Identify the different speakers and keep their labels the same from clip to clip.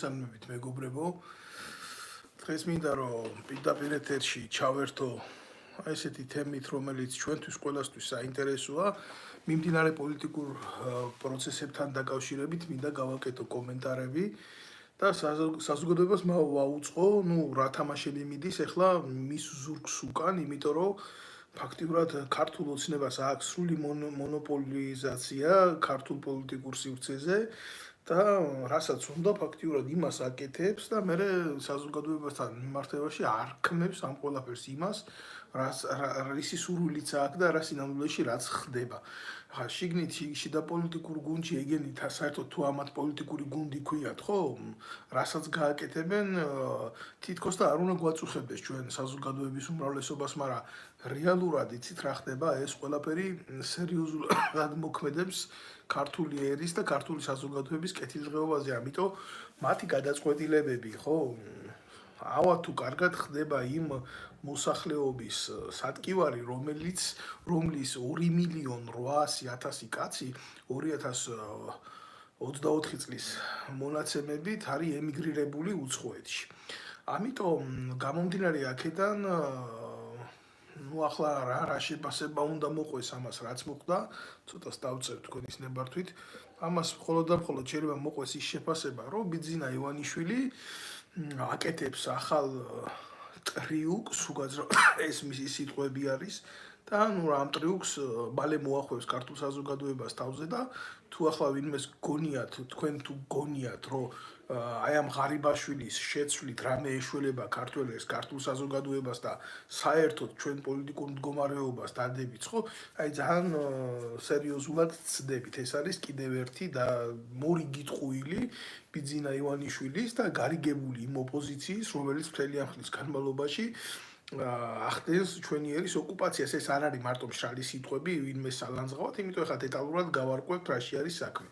Speaker 1: მოგესალმებით მეგობრებო. დღეს მინდა რომ პირდაპირ ეთერში ჩავერთო ესეთი თემით, რომელიც ჩვენთვის ყველასთვის საინტერესოა. მიმდინარე პოლიტიკურ პროცესებთან დაკავშირებით მინდა გავაკეთო კომენტარები და საზოგადოებას ვაუწყო, რა თამაშები მიდის ახლა მის ზურგს უკან, იმიტომ რომ ფაქტიურად ქართულ ოცნებას აქვს სრული მონოპოლიზაცია ქართულ პოლიტიკურ სივრცეზე და რასაც უნდა ფაქტიურად იმას აკეთებს და მე საზოგადოებასთან მიმართებაში არქმევს ამ ყველაფერს იმას, რისი სურვილიც აქვს და რა სინამდვილეში რაც ხდება. ხა შიგნით შიდა პოლიტიკურ გუნდში ეგენით საერთოდ თუ ამათ პოლიტიკური გუნდი ქვიათ, ხო? რასაც გააკეთებენ თითქოს და არ უნდა გვაწუხებდეს ჩვენ საზოგადოების უმრავლესობას, მაგრამ რეალურად იცით რა ხდება, ეს ყველაფერი სერიოზულად მოქმედებს ქართული ერის და ქართული საზოგადოების კეთილდღეობაზე, ამიტომ მათი გადაწყვეტილებები, ხო? ავა თუ კარგად ხდება იმ მოსახლეობის სატკივარი, რომლის 2.800.000 კაცი 2024 წლის მონაცემებით არის ემიგრირებული უცხოეთში. ამიტომ გამომდინარე აქედან ახლა რა შეფასება უნდა მოყვეს ამას, რაც მოხდა, ცოტას დავწევ თქვენის ნებართვით. ამას მხოლოდ და მხოლოდ შეიძლება მოყვეს ის შეფასება, რომ ბიძინა ივანიშვილი აკეთებს ახალ ტრიუკს, უგაძრო ეს მისი სიტყვები არის და ამ ტრიუკს მალე მოახვევს ქართულ საზოგადოებას თავზე და თუ ახლა ვინმეს გონიათ, თქვენ თუ გონიათ, რომ აი ამ ღარიბაშვილის შეცვლით რამე ეშველება ქართველებს, ქართულ საზოგადოებას და საერთოდ ჩვენ პოლიტიკურ მდგომარეობას დადებით, ხო? აი ძალიან სერიოზულად ცდებით. ეს არის კიდევ ერთი და მორიგი ტყუილი ბიძინა ივანიშვილის და გარიგებული იმ ოპოზიციის, რომელიც მთელი ამ ხნის განმავლობაში ახდენს ჩვენი ერის ოკუპაციას. ეს არ არის მარტო მშრალი სიტყვები, ვინმე სალანძღავად, იმიტომ ეხლა დეტალურად გავარკვევთ რაში არის საქმე.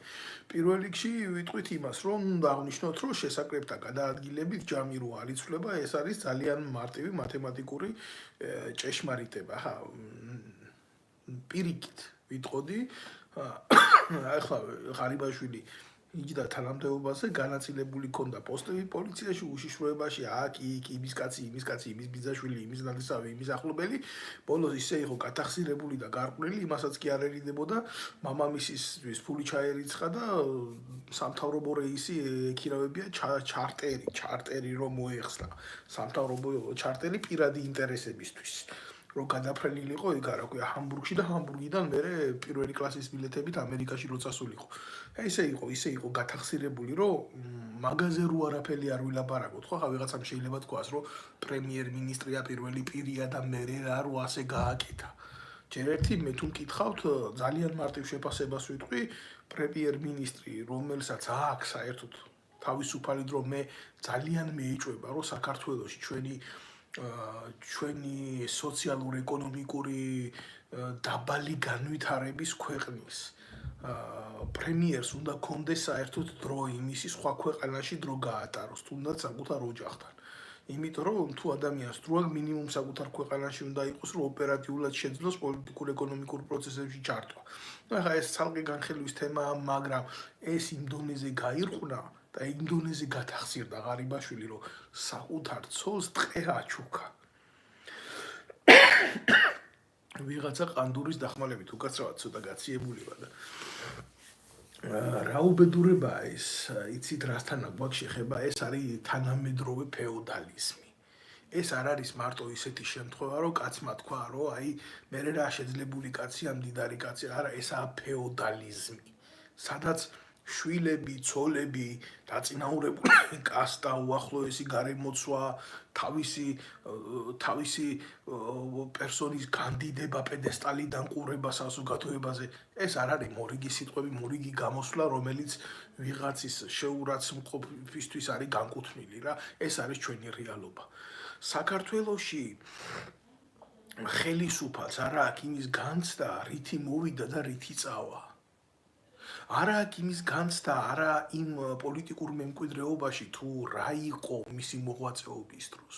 Speaker 1: პირველ რიგში ვიტყვით იმას, რომ უნდა აღნიშნოთ, რომ შესაკრებთა გადაადგილებით ჯამი რო არ იცვლება, ეს არის ძალიან მარტივი მათემატიკური ჭეშმარიტება. ხა პირიქით ვიტყოდი, ახლა ღარიბაშვილი იჯდა თანამდებობაზე, განაწილებული ქონდა პოსტები პოლიციაში, უშიშროებაში, აქ, იქ, იმის კაცი, იმის ბიძაშვილი, იმის ნათესავი, იმის ახლობელი, ბოლოს ისე იყო გათახსირებული და გარყვნილი, იმასაც კი არ ერიდებოდა, მამამისისთვის ფული ჩაერიცხა და სამთავრობო რეისი ეკირავებია ჩარტერი რომ მოეხსნა. სამთავრობო ჩარტერი პირადი ინტერესებისთვის. რომ გადაფრენილიყო იქ არა ქვია ჰამბურგში და ჰამბურგიდან მერე პირველი კლასის ბილეთებით ამერიკაში რო წასულიყო. ისე იყო გათახსირებული, რომ მაგაზე რო არაფერი არ ვილაპარაკოთ, ხო? ხა ვიღაცამ შეიძლება თქვას, რომ პრემიერ-მინისტრია პირველი პირია და მერე რა რო ასე გააკეთა. ჯერ ერთი მე თუ მკითხავთ, ძალიან მარტივ შეფასებას ვიტყვი, პრემიერ-მინისტრი, რომელსაც აქვს საერთოდ თავისუფალი დრო, მე ძალიან მეეჭვება, რომ საქართველოში ჩვენი სოციალურ-ეკონომიკური დაბალი განვითარების ქვეყნის პრემიერს უნდა კონდეს საერთოდ დრო იმისი სხვა ქვეყანაში დრო გაატაროს, თუნდაც საკუთარ ოჯახთან. იმიტომ რომ თუ ადამიანს დრო აქვს, მინიმუმ საკუთარ ქვეყანაში უნდა იყოს, რომ ოპერატიულად შეძლოს პოლიტიკურ-ეკონომიკურ პროცესებში ჩართვა. ახლა ეს ცალკე განხილვის თემაა, მაგრამ ეს იმ დონეზე გაირყვნა და იმ დონეზე გათახსირდა ღარიბაშვილი, რომ საკუთარ ცოლს ტყე აჩუქა. ვიღაცა ყანდურის დახმალებით უკაცრავად ცოტა გაციებულება და რა უბედურებაა ეს, იცით რასთან აქვს შეხება, ეს არის თანამედროვე ფეოდალიზმი. ეს არ არის მარტო ისეთი შემთხვევა, რომ კაცმა თქვა, რომ აი მე რა შეძლებული კაცია, მდიდარი კაცი, არა, ესაა ფეოდალიზმი. სადაც შვილები, ცოლები, დაწინაურებული კასტა, უახლოესი გარემოცვა, თავისი პერსონის განდიდება, პედესტალიდან ყურება საზოგადოებაზე, ეს არ არის მორიგი სიტყვები, მორიგი გამოსვლა, რომელიც ვიღაცის შეურაცხმყოფისთვის არის განკუთვნილი რა, ეს არის ჩვენი რეალობა. საქართველოში ხელისუფალს არა აქვს იმის განცდა, რითი მოვიდა და რითი წავა. არა აქვს იმის განცდა, არა იმ პოლიტიკურ მემკვიდრეობაში თუ რა იყო მისი მოღვაწეობის დროს.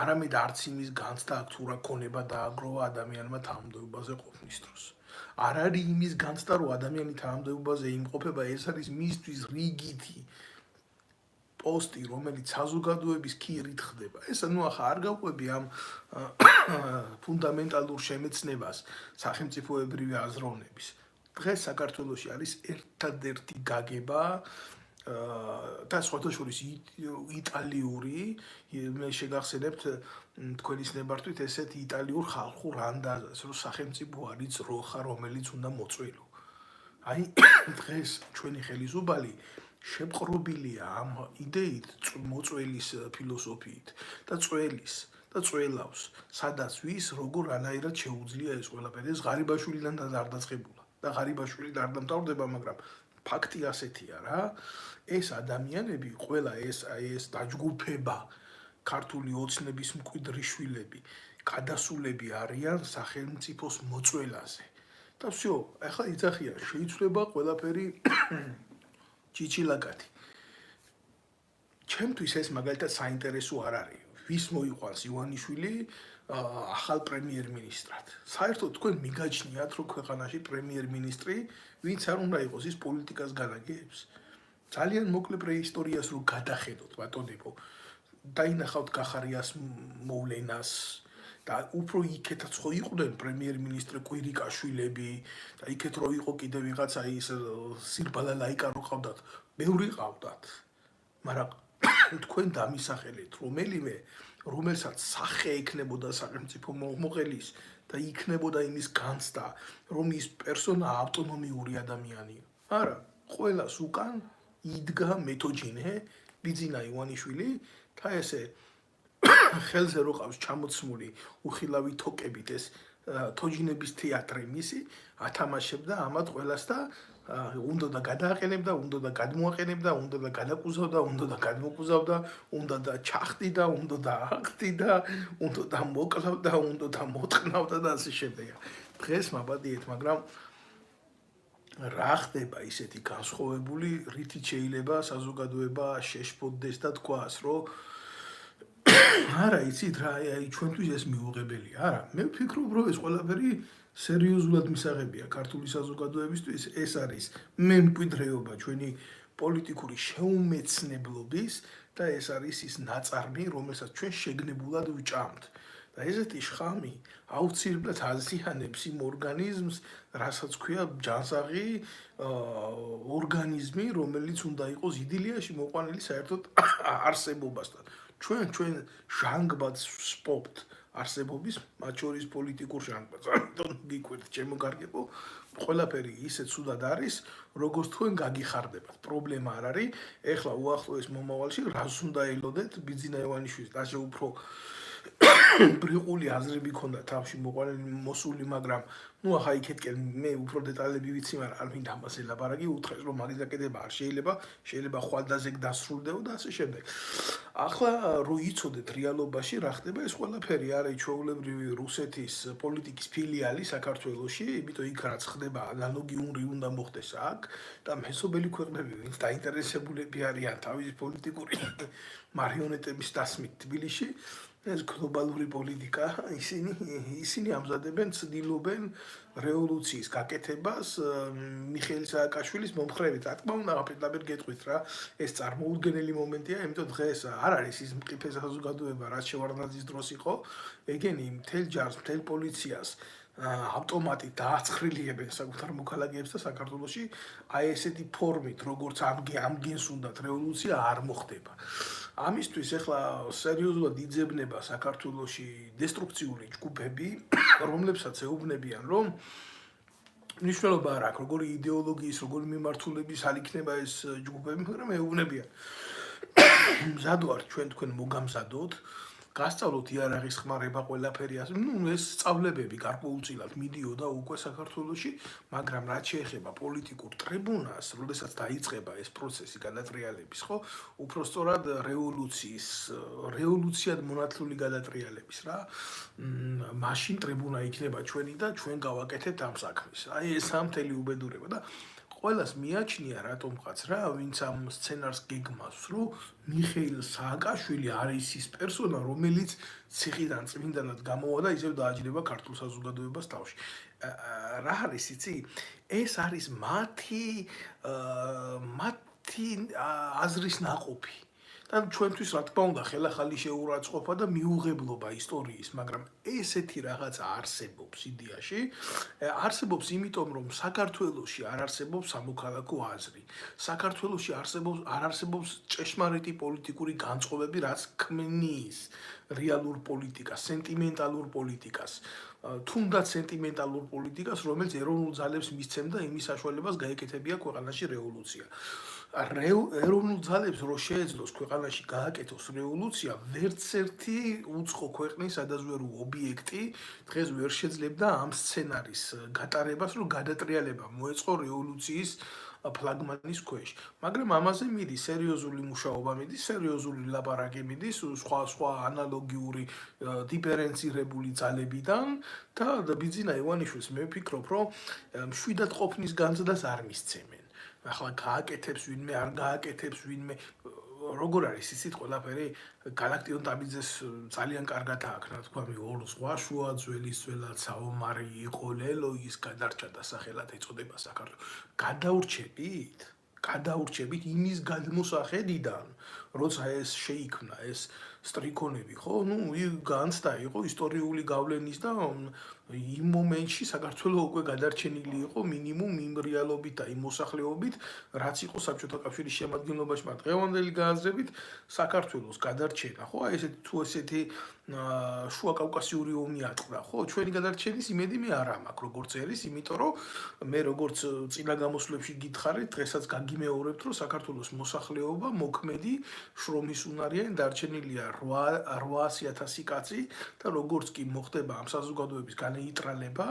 Speaker 1: არამედ არც იმის განცდა აქვს თუ რა ქონება დააგროვა ადამიანმა თანამდებობაზე ყოფნის დროს. არ არის იმის განცდა, რომ ადამიანი თანამდებობაზე იმყოფება, ეს არის მისთვის რიგითი პოსტი, რომელიც საზოგადოების ქირით ხდება. ეს ახლა არ გავყვები ამ ფუნდამენტალურ შემეცნებას სახელმწიფოებრივი აზროვნების. დღეს საქართველოში არის ერთადერთი გაგება და სხვათაშორის იტალიური, მე შეგახსენებთ თქვენის ნებართვით ესეთ იტალიურ ხალხურ ანდაზას, რომ სახელმწიფო არის ძროხა, რომელიც უნდა მოწველო. აი დღეს ჩვენი ხელისუფალი შეპყრობილია ამ იდეით, მოწველის ფილოსოფიით და წველავს, სადაც ვის როგორ რანაირად შეუძლია ეს ყველაფერი. ეს ღარიბაშვილიდან არ დაწყებულა და ღარიბაშვილი არ დამთავრდება, მაგრამ ფაქტი ასეთია რა. ეს ადამიანები, ყველა ეს დაჯგუფება, ქართული ოცნების მკვიდრი შვილები, გადასულები არიან სახელმწიფოს მოწველაზე. და всё, ახლა იცახია, შეიცვლება ყველაფერი ჩიჩილაკათი. ჩემთვის ეს მაგალითად საინტერესო არ არის. ვის მოიყვანს ივანიშვილი ახალ პრემიერ-მინისტრად. საერთოდ თქვენ მიგაჩნიათ, რომ ქვეყანაში პრემიერ-მინისტრი, ვინც არ უნდა იყოს, ის პოლიტიკას განაგებს. ძალიან მოკლე პრეისტორიას რო გადახედოთ, ბატონებო, დაინახავთ გახარიას მოვლენას და უფრო იქეთაც ხო იყვნენ პრემიერ-მინისტრი კვირიკაშვილები და იქეთ რო იყო კიდე ვიღაცა ის სირბალა ლაიკა რო ყავდათ, ბევრი ყავდათ. მაგრამ თქვენ დამისახელეთ რომელიმე, რომელსაც სახე ექნებოდა სახელმწიფო მოყელის და იქნებოდა იმის განცდა, რომ ის პერსონა ავტონომიური ადამიანია. არა, ყველას უკან იდგა მეთოჯინე, ბიძინა ივანიშვილი და ესე ხელზე რო ყავს ჩამოცმული უხილავი თოკებით ეს თოჯინების თეატრი მისი, ათამაშებდა ამათ ყველას და უნდა და გადააყენებდა, უნდა და გადმოაყენებდა, უნდა და გადაკუზავდა, უნდა და გადმოკუზავდა, უნდა და ჩახტიდა, უნდა და აღტიდა, უნდა და მოკლავდა, უნდა და მოწყნავდა და ასე შემდეგ. დღეს მაბადიეთ, მაგრამ რა ხდება ისეთი განსხვავებული, რითიც შეიძლება საზოგადოება შეშფოთდეს და თქვას, რომ არა, იცით რა, აი ჩვენთვის ეს მიუღებელია. არა, მე ვფიქრობ, რომ ეს ყველაფერი სერიოზულად მისაღებია ქართული საზოგადოებისთვის. ეს არის მემკვიდრეობა ჩვენი პოლიტიკური შეუმეცნებლობის და ეს არის ის ნაწარმი, რომელსაც ჩვენ შეგნებულად ვჭამთ. და ესეთი შხამი აუცილებლად აზიანებს იმ ორგანიზმს, რასაც ქვია ჯანსაღი ორგანიზმი, რომელიც უნდა იყოს იდილიაში მოყვანილი საერთოდ არსებობასთან. ჩვენ ჟანგბადს ვსპობთ არსებობის, მათ შორის პოლიტიკურ ჟანგბადს. ამიტომ გიკვირთ, ჩემო გარგებო, ყველაფერი ისე ცუდად არის, როგორც თქვენ გაგიხარდებათ. პრობლემა არ არის, ეხლა უახლოეს მომავალში რას უნდა ელოდეთ ბიძინა ივანიშვილის და უფრო ბრიყული აზრები ქონდა თავში მოსული, მაგრამ ახლა იქეთკენ მე უფრო დეტალები ვიცი, მაგრამ არ მინდა ამას ელაპარაკი, უთხრეს რომ მაგის გაკეთება არ შეიძლება ხვალდაზე დასრულდება და ასე შემდეგ. ახლა რო იცოდეთ რეალობაში რა ხდება, ეს ყველაფერი არის ჩვეულებრივი რუსეთის პოლიტიკის ფილიალი საქართველოში, იმიტომ იქ რაც ხდება ანალოგიური უნდა მოხდეს აქ და მეზობელი ქვეყნები, ვინც დაინტერესებულები არიან თავისი პოლიტიკური მარიონეტების დასმით თბილისში, ეს გლობალური პოლიტიკა, ისინი ამზადებენ, ცდილობენ რევოლუციის გაკეთებას მიხეილ სააკაშვილის მომხრებით. რა თქმა უნდა, პირდაპირ გეტყვით რა, ეს წარმოუდგენელი მომენტია, იმიტომ დღეს არ არის ის მყიფე საზოგადოება, რაც შევარდნაძის დროს იყო, ეგენი მთელ ჯარს, მთელ პოლიციას ავტომატით დააცხრილიებენ საკუთარ მოქალაქეებს და საქართველოში აი ესეთი ფორმით, როგორც ამგენს უნდათ რევოლუცია არ მოხდება. ამისთვის ახლა სერიოზულად იძებნება საქართველოში დესტრუქციული ჯგუფები, რომლებსაც ეუბნებიან, რომ მნიშვნელობა არ აქვს, როგორი იდეოლოგიის, როგორი მიმართულების არ იქნება ეს ჯგუფები, მაგრამ ეუბნებიან. მზად ვართ ჩვენ თქვენ მოგამზადოთ, გასწავლოთ იარაღის ხმარება ყველაფერი ასე. ეს სწავლებები გარკვეულწილად მიდიოდა უკვე საქართველოში, მაგრამ რაც შეეხება პოლიტიკურ ტრიბუნას, როდესაც დაიწყება ეს პროცესი გადატრიალების, ხო, უფრო სწორად რევოლუციად მონათლული გადატრიალების რა. მაშინ ტრიბუნა იქნება ჩვენი და ჩვენ გავაკეთებთ ამ საქმეს. აი ესაა მთელი უბედურება და ყველას მიაჩნია რატომღაც რა, ვინც ამ სცენარს გეგმავს, რომ მიხეილ სააკაშვილი არის ის პერსონა, რომელიც ციხიდან წმინდანად გამოვა და ისევ დააჯდება ქართულ საზოგადოებას თავში. რა არის იცი? ეს არის მათი აზრის ნაყოფი. და ჩვენთვის რა თქმა უნდა ხელახალი შეურაცხყოფა და მიუღებლობა ისტორიის, მაგრამ ესეთი რაღაცა არსებობს იდეაში, არსებობს იმიტომ რომ საქართველოში არ არსებობს სამოქალაქო აზრი. საქართველოში არ არსებობს ჭეშმარიტი პოლიტიკური განწყობები, რაც ქმნის რეალურ პოლიტიკას, სენტიმენტალურ პოლიტიკას. თუნდაც სენტიმენტალურ პოლიტიკას, რომელიც ეროვნულ ძალებს მისცემდა იმის საშუალებას გაეკეთებია ქვეყანაში რევოლუცია. ეროვნულ ძალებს რო შეეძლოს ქვეყანაში გააკეთოს რევოლუცია, ვერცერთი უცხო ქვეყნის სადაზვერვო ობიექტი დღეს ვერ შეძლებდა ამ სცენარის გატარებას, რომ გადატრიალება მოეწყო რევოლუციის ფლაგმანის ქვეშ. მაგრამ ამაზე მიდის სერიოზული მუშაობა, მიდის სერიოზული ლაპარაკი, მიდის სხვა ანალოგიური დიფერენცირებული ძალებიდან და ბიძინა ივანიშვილს მე ვფიქრობ, რომ მშვიდად ყოფნის განცდას არ მისცემენ. ახლა გააკეთებს ვინმე, არ გააკეთებს ვინმე, როგორ არის ისიც ყველაფერი გალაქტიონ ტაბიძეს ძალიან კარგად ააქნა, თქვა მე ორ სხვა შუა ძველის ძველად საომარი იყო ლელოის გადარჩა და სახელად ეწოდება საქართველო. გადაურჩებით იმის გადმოსახედიდან, როცა ეს შეიქმნა ეს სტრიქონები, ხო? განცდა იყო ისტორიული გავლენის და იმ მომენტში საქართველოს უკვე გადარჩენილი იყო მინიმუმ იმ რეალობით და იმ მოსახლეობით, რაც იყო საბჭოთა კავშირის შემადგენლობაში, მაგრამ დღევანდელი გააზრებით საქართველოს გადარჩენა, ხო? თუ ესეთი შუა კავკასიური ომი ატყდა, ხო? ჩვენი გადარჩენის იმედი მე არ მაქვს, როგორც ერის, იმიტომ რომ მე როგორც წინა გამოსვლებში გითხარით, დღესაც გაგიმეორებთ, რომ საქართველოს მოსახლეობა მოქმედი შრომის უნარიანი დარჩენილია 800,000 კაცი და როგორც კი მოხდება ამ საზოგადოების განეიტრალება,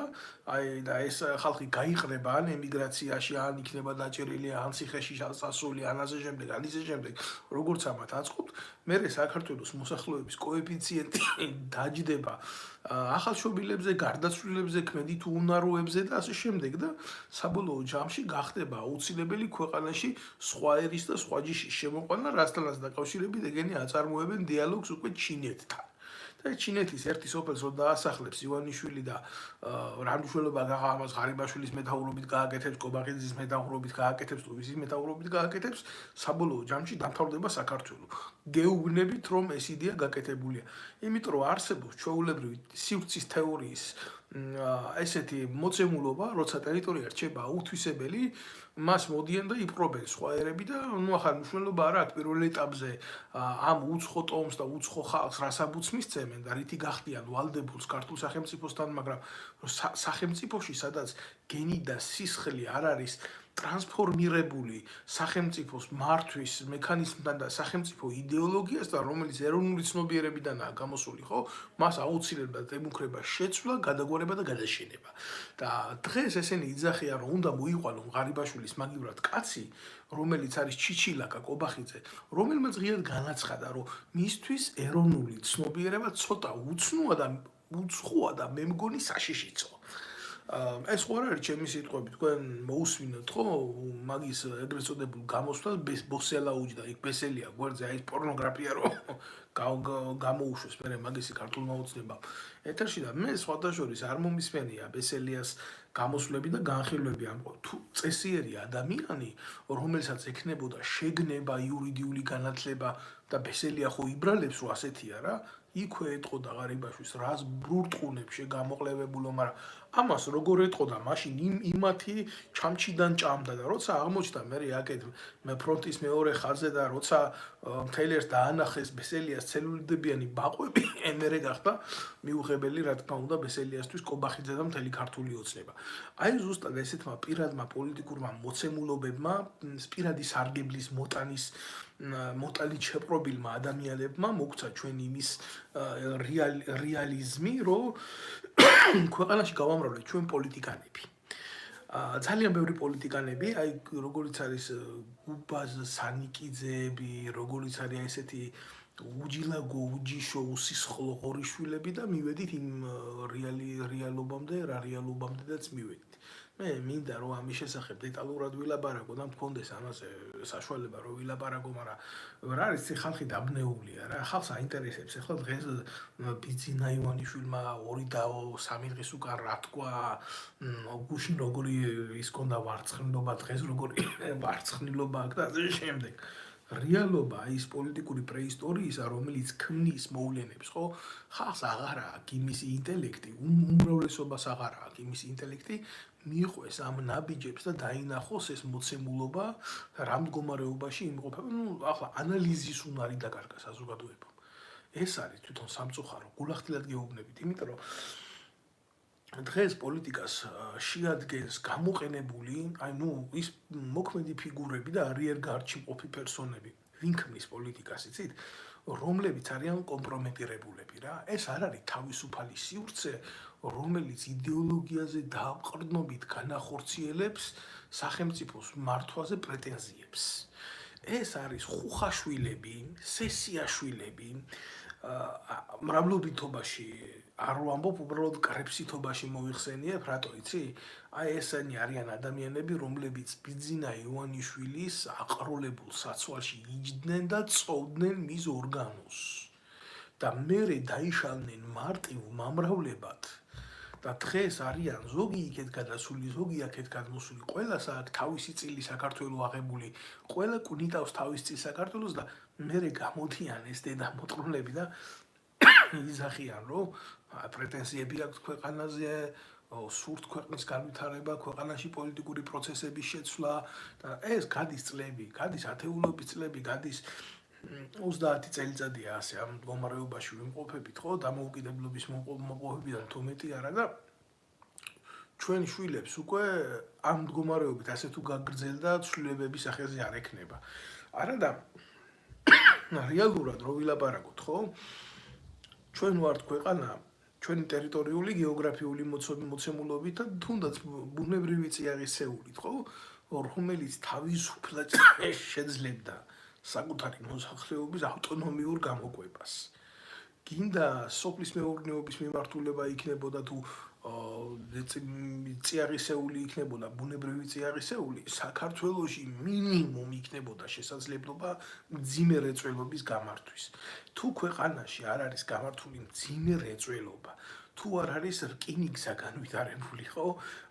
Speaker 1: და ეს ხალხი გაიყრება ან ემიგრაციაში, ან იქნება დაჭერილი, ან ციხეში წასული, ან ასე შემდეგ, როგორც ამათ აწყობთ, მე საქართველოს მოსახლეობის კოეფიციენტი დაჯდება ახალშობილებზე, გარდაცვლილებზე, ქმედი თუ უნაროებზე და ასე შემდეგ და საბოლოო ჯამში გახდება აუცილებელი ქვეყანაში სხვა ერის და სხვა ჯიშის შემოყვანა, რასთანაც დაკავშირებით ეგენი აწარმოებენ დიალოგს უკვე ჩინეთთან. და ჩინეთის ერთი სოფელს რო დაასახლებს ივანიშვილი და რა მნიშვნელობა გაღა ამას ღარიბაშვილის მეთაურობით გააკეთებს, კობახიძის მეთაურობით გააკეთებს, ტუვისის მეთაურობით გააკეთებს, საბოლოო ჯამში დამთავრდება საქართველო. გეუბნებით რომ ეს იდეა გაკეთებულია. იმიტომ რომ არსებობს ჩვეულებრივი სივრცის თეორიის ესეთი მოცემულობა, როცა ტერიტორია რჩება აუთვისებელი, მას მოდიან და იპყრობენ სხვა ერები და ახლა მნიშვნელობა არ აქვს პირველ ეტაპზე ამ უცხო ტომს და უცხო ხალხს რასაბუც მისცემენ და რითი გახდიან ვალდებულს ქართულ სახელმწიფოსთან, მაგრამ სახელმწიფოში, სადაც გენი და სისხლი არ არის ტრანსფორმირებული სახელმწიფოს მართვის მექანიზმთან და სახელმწიფო იდეოლოგიასთან, რომელიც ეროვნული ცნობიერებიდანაა გამოსული, ხო? მას აუცილებლად ემუქრება შეცვლა, გადაგვარება და გადაშენება. და დღეს ესენი იძახიან, რომ უნდა მოიყვანონ ღარიბაშვილის მაგივრად კაცი, რომელიც არის ჩიჩილაკა კობახიძე, რომელმაც ღიად განაცხადა, რომ მისთვის ეროვნული ცნობიერება ცოტა უცხოა და მე მგონი საშიშიცო. ეს ხო არ არის ჩემი სიტყვები, თქვენ მოусვინოთ ხო მაგის ეგრეთ წოდებულ გამოსვლას ბოსელაუჯი და იქ ბესელია გვერდზე აი პორნოგრაფია რო გამოუშვეს მე მაგისი ქართულმა ოცნებამ ეთერში და მე სხვადასხვის არ მომისმენია ბესელიას გამოსვლები და განხილვები ამ თუ წესიერი ადამიანი რომელსაც ექნებოდა შეგნება იურიდიული განათლება და ბესელია ხო იბრალებს რომ ასეთია რა იქვე ეტყოდა ღარიბაშვილს რას ბრურტყუნებს შეგამოყლებებულო მაგრამ ამას როგორ ეტყოდა მაშინ იმათი ჩამჩიდან ჭამდა და როცა აღმოჩნდა მე აქეთ მე ფრონტის მეორე ხაზზე და როცა მთელს დაანახეს ბესელიას ცელულდებიანი ბაყვები ემერე გახდა მიუღებელი რა თქმა უნდა ბესელიასთვის კობახიძე და მთელი ქართული ოცნება აი ზუსტად ესეთმა პირადმა პოლიტიკურმა მოცემულობებმა პირადი სარგებლის მოტალით შეპრობილმა ადამიანებმა მოგცა ჩვენ იმის რეალიზმი რომ ქვეყანაში გავამრავლეთ ჩვენ პოლიტიკანები ძალიან ბევრი პოლიტიკანები აი როგორიც არის გუბაზ სანიკიძეები როგორიც არის ესეთი უჯილაგო უჯიშო უსისხლო ღორიშვილები და მივედით იმ რეალობამდე რა რეალობამდეც მივედით მე მინდა რომ ამის შესახებ დეტალურად ვილაპარაკო და მქონდეს ამაზე საშუალება რომ ვილაპარაკო მაგრამ რა არის ხალხი დაბნეულია რა ხალხს აინტერესებს ახლა დღეს ბიძინა ივანიშვილმა 2 და 3 დღის უკან რა თქვა გუშინ როგორი ის კონდა ვარცხნილობა დღეს როგორი ვარცხნილობა აქვს და ასე შემდეგ რეალობა ის პოლიტიკური პრეისტორიისა, რომელიც ქმნის მოვლენებს, ხო? ხალხს აღარ აქვს იმის ინტელექტი, უმრავლესობას აღარ აქვს იმის ინტელექტი, მიყვეს ამ ნაბიჯებს და დაინახოს ეს მოცემულობა რა მდგომარეობაში იმყოფება. ახლა ანალიზის უნარი დაკარგა საზოგადოებამ. ეს არის თვითონ სამწუხარო, გულახდილად გეუბნებით, იმიტომ რომ დღეს პოლიტიკას შეადგენს გამოყენებული, ის მოქმედი ფიგურები და არიერგარდში მყოფი პერსონები. ვინ ქმნის პოლიტიკას, იცით? რომლებიც არიან კომპრომეტირებულები რა. ეს არ არის თავისუფალი სივრცე, რომელიც იდეოლოგიაზე დაყრდნობით განახორციელებს სახელმწიფოს მართვაზე პრეტენზიებს. ეს არის ხუხაშვილები, სესიაშვილები, მრავლობითობაში არ ვამბობ, უბრალოდ კრეფსითობაში მოიხსენიებ, რატო იცი? ესენი არიან ადამიანები, რომლებიც ბიძინა ივანიშვილის აყროლებულ საცვალში იჯდნენ და წოვდნენ მის ორგანოს. და მერე დაიშალნენ მარტივ მამრავლებად. და დღეს არიან ზოგი იქეთ გადასული, ზოგი აქეთ გადმოსული, ყველას აქვს თავისი წილი საქართველოს აღებული, ყველა კუნიტავს თავის წილს საქართველოს და მერე გამოდიან ეს დედამოწყლები და იზახიან, რომ პრეტენზიები აქვს ქვეყანაზე, სურთ ქვეყნის განვითარება, ქვეყანაში პოლიტიკური პროცესების შეცვლა და ეს გადის წლები, გადის ათეულობის წლები, გადის 30 წელიწადია ასე ამ მდგომარეობაში ვიმყოფებით, ხო, დამოუკიდებლობის მოპოვებიდან თუ მეტი არა და ჩვენ შვილებს უკვე ამ მდგომარეობით ასე თუ გაგრძელდა ცვლილებების სახეზე არ ექნება. არა და რეალურად რო ვილაპარაკოთ, ხო? ჩვენ ვართ ქვეყანა, ჩვენი ტერიტორიული, გეოგრაფიული მოცემულობით და თუნდაც ბუნებრივი წიაღისეულით, ხო? რომელიც თავისუფლად შეძლებდა საკუთარი მოსახლეობის ავტონომიურ გამოკვებას. გინდა სოფლის მეურნეობის მიმართულება იქნებოდა თუ წიაღისეული იქნებოდა ბუნებრივი წიაღისეული, საქართველოში მინიმუმ იქნებოდა შესაძლებლობა მძიმე რეწველობის გამართვის. თუ ქვეყანაში არ არის გამართული მძიმე რეწველობა, თუ არ არის რკინიგზა განვითარებული, ხო?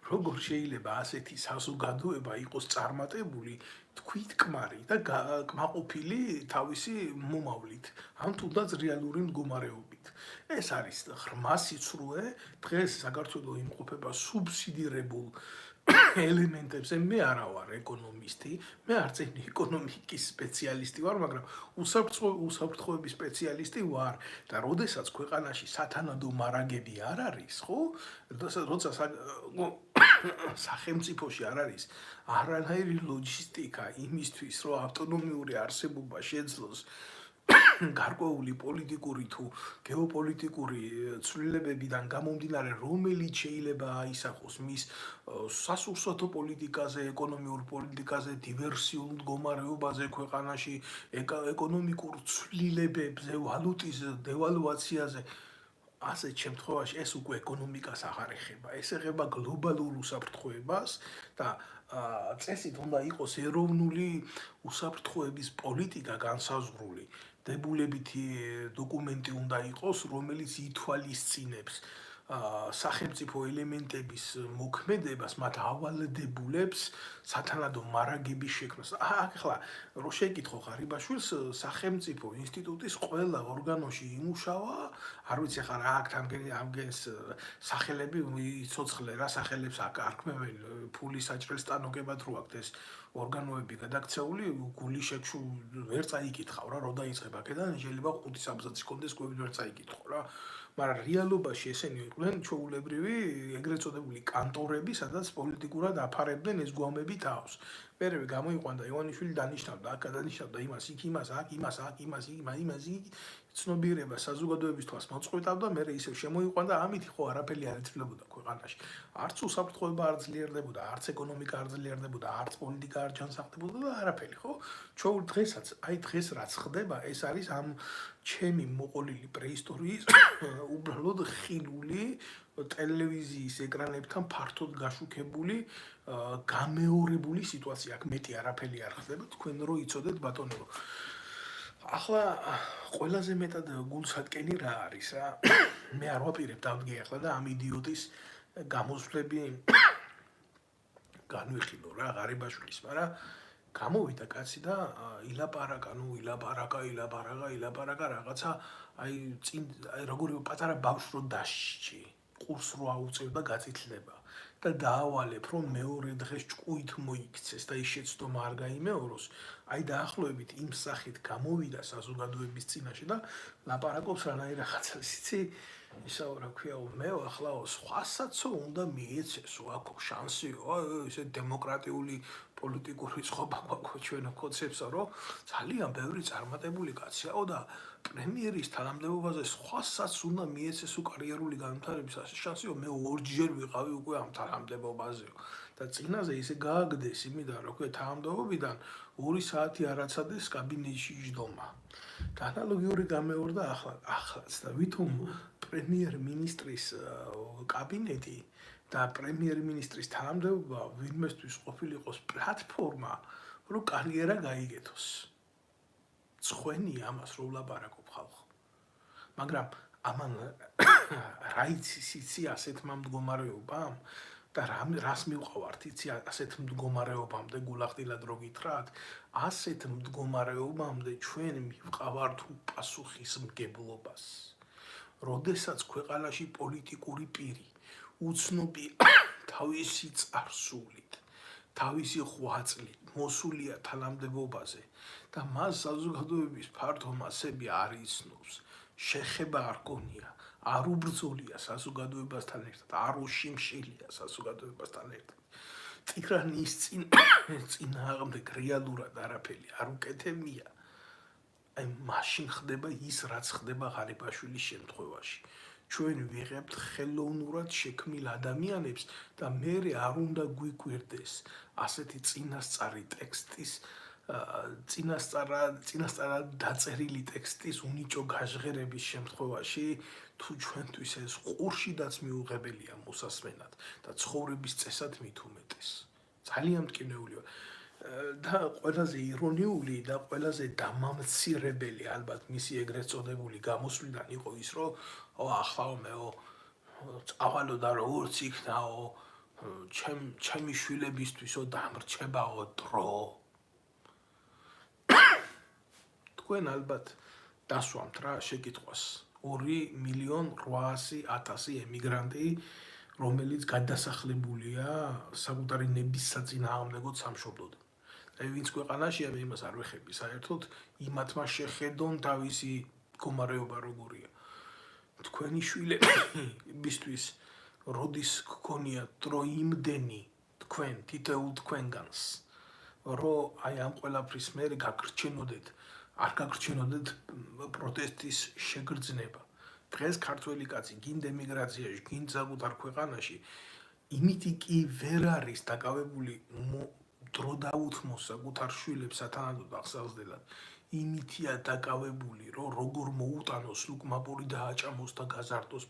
Speaker 1: როგორ შეიძლება ასეთი საზოგადოება იყოს წარმატებული თვითკმარი და კმაყოფილი თავისი მომავლით, ამ თუნდაც რეალური მდგომარეობით. ეს არის ღრმა სიცრუე, დღეს საქართველოს იმყოფება სუბსიდირებულ ელემენტებზე. მე არა ვარ ეკონომისტი, მე არც ეკონომიკის სპეციალისტი ვარ, მაგრამ უსაფრთხოების სპეციალისტი ვარ და როდესაც ქვეყანაში სათანადო მარაგები არ არის, ხო? როცა სახელმწიფოში არ არის არანაირი ლოჯისტიკა იმისთვის, რომ ავტონომიური არსებობა შეძლოს გარკვეული პოლიტიკური თუ გეოპოლიტიკური ცვლილებებიდან გამომდინარე, რომელიც შეიძლება აისახოს მის სასურსათო პოლიტიკაზე, ეკონომიურ პოლიტიკაზე, დივერსიულ მდგომარეობაზე ქვეყანაში, ეკონომიკურ ცვლილებებზე, ვალუტის დევალვაციაზე. ასეთ შემთხვევაში ეს უკვე ეკონომიკას აღარ ეხება, ეს ეხება გლობალურ უსაფრთხოებას და წესით უნდა იყოს ეროვნული უსაფრთხოების პოლიტიკა განსაზღვრული. დებულებითი დოკუმენტი უნდა იყოს, რომელიც ითვალისწინებს სახელმწიფო ელემენტების მოქმედებას, მათ ავალდებულებს სათანადო მარაგების შექმნას. ახლა რო შეკითხო ღარიბაშვილს, სახელმწიფო ინსტიტუტის ყველა ორგანოში იმუშავა, არ ვიცი ახლა რა აქვს ამგენს სახელები, იცოცხლე რა სახელებს არქმევენ, ფულის საჭრელს ტანოგებად რო აქვს ეს ორგანოები გადაქცეული, გული შექშუ ვერ წაიკითხავ რა, რო დაიწყებ აქედან, შეიძლება 5 აბზაცი კონდეს გვერდ ვერ წაიკითხო რა. მაგრამ რეალობაში ესენი იყვნენ ჩვეულებრივი ეგრეთ წოდებული კანტორები, სადაც პოლიტიკურად აფარებდნენ ეს გვამები თავს. მერე გამოიყვანდა ივანიშვილი დანიშნავდა, აქ გადანიშნავდა იმას, იქ იმას, აქ იმას, აქ იმას, იმას, ცნობიერება საზოგადოების თვალს მოწყვეტავდა, მერე ისევ შემოიყვანდა, ამით ხო არაფერი არ იცვლებოდა ქვეყანაში. არც უსაფრთხოება არ ძლიერდებოდა, არც ეკონომიკა არ ძლიერდებოდა, არც პოლიტიკა არ ჯანსაღდებოდა და არაფერი, ხო? ჩვეულ დღესაც, აი დღეს რაც ხდება, ეს არის ამ ჩემი მოყოლილი პრეისტორიის უბრალოდ ხილული ტელევიზიის ეკრანებთან ფართოდ გაშუქებული გამეორებული სიტუაცია. აქ მეტი არაფერი არ ხდება, თქვენ რო იცოდეთ ბატონო. ახლა ყველაზე მეტად გულსატკენი რა არის რა? მე არ ვაპირებ დავდგე ახლა და ამ იდიოტის გამოსვლები განვიხილო რა ღარიბაშვილის, მაგრამ გამოვიდა კაცი და ილაპარაკა რაღაცა აი წინ აი როგორი პატარა ბავშვი რო დაშჭი ყურს რო აუწევდა გაწითლება და დაავალებ რომ მეორე დღეს ჭკუით მოიქცეს და ის შეცდომა არ გაიმეოროს აი დაახლოებით იმ სახით გამოვიდა საზოგადოების წინაშე და ლაპარაკობს რანაირ რაღაცას იცი ისაო რა ქვია მე ახლა სხვასაც უნდა მიეცესო აქ შანსიო ესე დემოკრატიული პოლიტიკური წყობა გვაქვს ჩვენო კონცეფცია რომ ძალიან ბევრი წარმატებული კაციაო და პრემიერის თანამდებობაზე სხვასაც უნდა მიეცესო კარიერული განვითარების შანსიო მე ორჯერ ვიყავი უკვე ამ თანამდებობაზეო და წინაზე ისე გააგდეს იმიდან რა ქვია თანამდებობიდან 2 საათი არაცადეს კაბინეტში იჯდომა და ანალოგიური გამეორდა ახლაც და ვითომ პრემიერ-მინისტრის კაბინეტი და პრემიერ-მინისტრის თანამდებობა ვინმესთვის ყოფილიყოს პლატფორმა რომ კარიერა გაიგეთოს ცხენია ამას რომ ვლაპარაკობ ხალხო მაგრამ ამან რა იცი ასეთმა მდგომარეობამ და რას მივყავართ იცი ასეთ მდგომარეობამდე გულახდილად რო გითხრათ ასეთ მდგომარეობამდე ჩვენ მივყავართ უპასუხისმგებლობას როდესაც ქვეყანაში პოლიტიკური პირი უცნობი თავისი წარსულით თავისი ღვაწლით მოსულია თანამდებობაზე და მას საზოგადოების ფართო მასები არ იცნობს შეხება არ გონია არ უბრძოლია საზოგადოებასთან ერთად არ უშიმშილია საზოგადოებასთან ერთად ტირანის წინააღმდეგ რეალურად არაფერი არ უკეთებია აი მაშინ ხდება ის რაც ხდება ღარიბაშვილის შემთხვევაში ჩვენ ვიღებთ ხელოვნურად შექმნილ ადამიანებს და მე არ უნდა გვიკვირდეს ასეთი წინასწარი ტექსტის წინასწარ დაწერილი ტექსტის უნიჭო გაჟღერების შემთხვევაში თუ ჩვენთვის ეს ყურშიდაც მიუღებელია მოსასმენად და ცხოვრების წესად მით უმეტეს ძალიან მტკივნეულია და ყველაზე ირონიული და ყველაზე დამამცირებელი ალბათ მისი ეგრეთ წოდებული გამოსვლიდან იყო ის რომ ახლა მეო წავალო და როგორც იქნაო ჩემი შვილებისთვისო დამრჩებაო დრო თქვენ ალბათ დასვამთ რა შეკითხვას 2,800,000 ემიგრანტი რომელიც გადასახლებულია საკუთარი ნების საწინააღმდეგოდ სამშობლოდან და ვინც ქვეყანაშია მე იმას არ ვეხები საერთოდ იმათმა შეხედონ თავისი მდგომარეობა როგორია თქვენი შვილებისთვის როდის გქონიათ დრო იმდენი თქვენ თითოეულ თქვენგანს რომ აი ამ ყველაფრის მერე გაგრჩენოდეთ არ გაგრჩენოდეთ პროტესტის შეგრძნება დღეს ქართველი კაცი გინდა ემიგრაციაში გინდა საკუთარ ქვეყანაში იმითი კი ვერ არის დაკავებული დრო დაუთმოს საკუთარ შვილებს სათანადოდ აღსავსდელად იმითია დაკავებული რომ როგორ მოუტანოს ლუკმაპური დააჭამოს და გაზარდოს